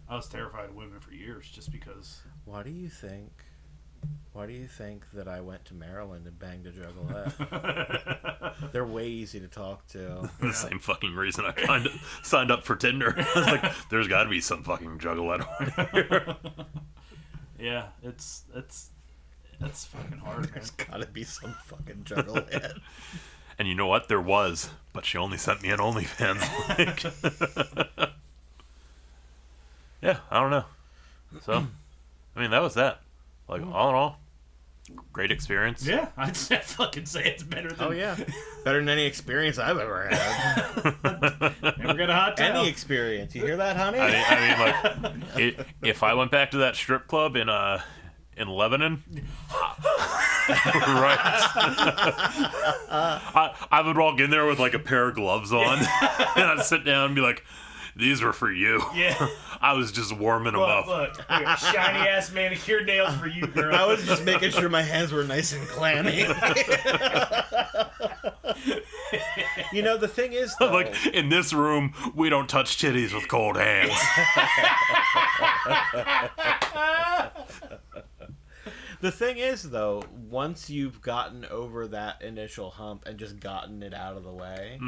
I was terrified of women for years just because... Why do you think that I went to Maryland and banged a juggalette? They're way easy to talk to. The same fucking reason I signed up for Tinder. I was like, there's got to be some fucking juggalette on here. Yeah, it's fucking hard, man. There's gotta be some fucking juggalette. And you know what? There was, but she only sent me an OnlyFans link. Yeah, I don't know. So, I mean, that was that. Like, all in all, great experience. Yeah, I'd fucking say it's better than... Oh, yeah. Better than any experience I've ever had. Never got a hot towel. Any experience. You hear that, honey? I mean, like, if I went back to that strip club in Lebanon, right? I would walk in there with like a pair of gloves on, and I'd sit down and be like, "These were for you." Yeah. I was just warming them up. Look, shiny ass manicured nails for you, girl. I was just making sure my hands were nice and clammy. You know, the thing is, though, Like, in this room, we don't touch titties with cold hands. the thing is, though, once you've gotten over that initial hump and just gotten it out of the way,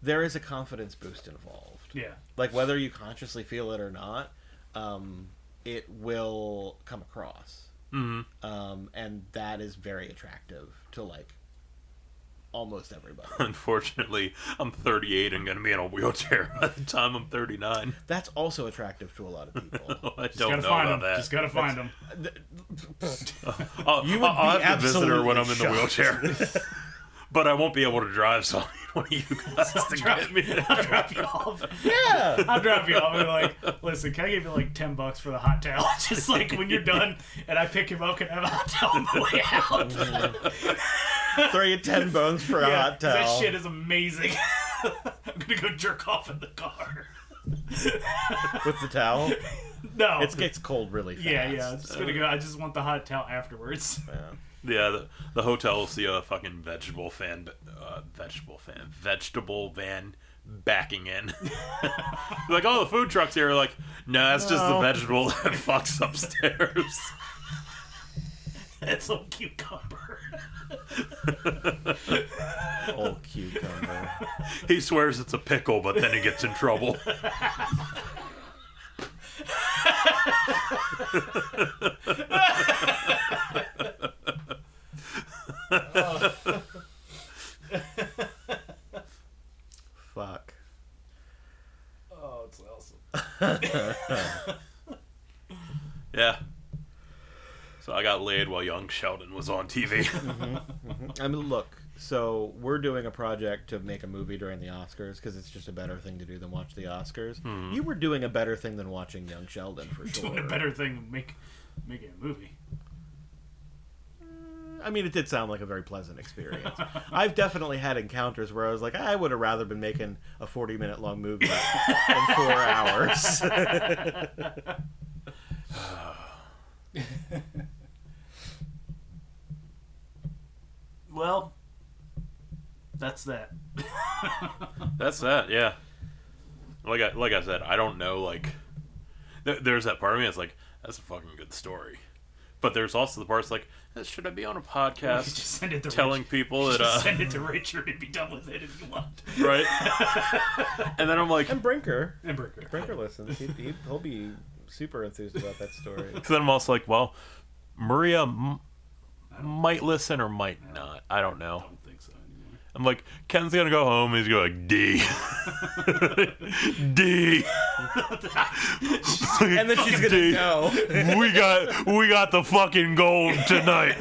there is a confidence boost involved. Yeah. Like, whether you consciously feel it or not, it will come across. And that is very attractive to, like, almost everybody. Unfortunately, I'm 38 and going to be in a wheelchair by the time I'm 39. That's also attractive to a lot of people. I Just don't gotta know find about them. that. Just gotta find them. You would I'll be have to visit her when I'm in the absolutely wheelchair. But I won't be able to drive, so I need one of you guys to get me. I'll drop you off. Yeah. I'll drop you off and be like, listen, can I give you like $10 for the hot towel? Just like when you're done and I pick him up, can I have a hot towel on the way out? Throw you 10 bones for a hot towel. That shit is amazing. I'm gonna go jerk off in the car. With the towel? No. It gets cold really fast. Yeah. I'm just gonna go. I just want the hot towel afterwards. Yeah. Yeah, the hotel will see a fucking vegetable van backing in. Like, oh, the food truck's here. Like, no, that's just the vegetable that fucks upstairs. That's a cucumber. Old cucumber. He swears it's a pickle, but then he gets in trouble. Fuck. Oh, it's awesome. Yeah. So I got laid while young Sheldon was on TV. I mean, look, so we're doing a project to make a movie during the Oscars because it's just a better thing to do than watch the Oscars. You were doing a better thing than watching Young Sheldon, for sure. Doing a better thing than making a movie. I mean, it did sound like a very pleasant experience. I've definitely had encounters where I was like, I would have rather been making a 40-minute long movie than 4 hours. Well, that's that. That's that, yeah. Like I said, I don't know, like... There's that part of me that's like, that's a fucking good story. But there's also the parts like, should I be on a podcast Just send it to telling people that... Just send it to Richard and be done with it if you want. Right? And then I'm like... And Brinker. Brinker listens. He'll be super enthused about that story. So then I'm also like, well, Maria might listen or might not. I don't know. I don't think so anymore. I'm like, Ken's gonna go home. He's going like, D. D. And then she's gonna D. go. We got the fucking gold tonight.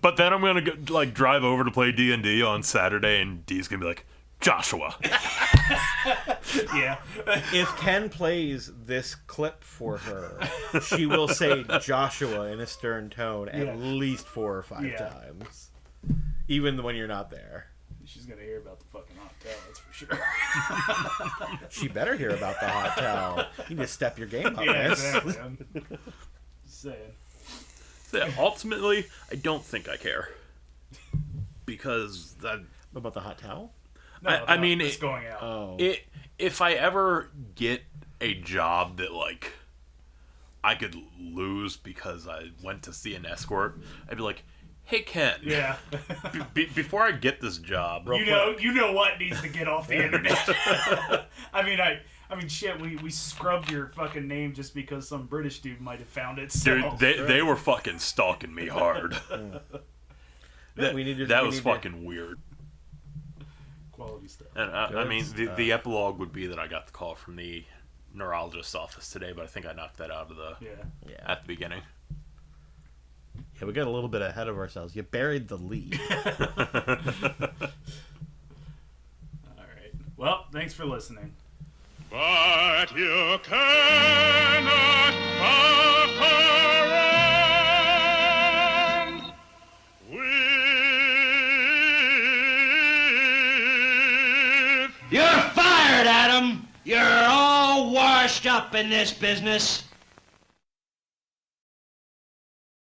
But then I'm gonna go, like drive over to play D&D on Saturday, and D's gonna be like, Joshua. Yeah. If Ken plays this clip for her, she will say Joshua in a stern tone at least 4 or 5 times. Even when you're not there. She's gonna hear about the fucking hot towel, that's for sure. She better hear about the hot towel. You need to step your game up, Yeah, man. exactly. I'm just saying. So, ultimately, I don't think I care. Because that... What about the hot towel? No, I mean... it's going out. Oh. If I ever get a job that, like, I could lose because I went to see an escort, I'd be like, hey, Ken. Yeah. Before I get this job... You know what needs to get off the internet. I mean, shit, we scrubbed your fucking name just because some British dude might have found it. So. Dude, they were fucking stalking me hard. That was fucking weird. Quality stuff. And I mean, the epilogue would be that I got the call from the neurologist's office today, but I think I knocked that out of the at the beginning. Yeah, we got a little bit ahead of ourselves. You buried the lead. All right. Well, thanks for listening. But you cannot fuck around with... You're fired, Adam. You're all washed up in this business.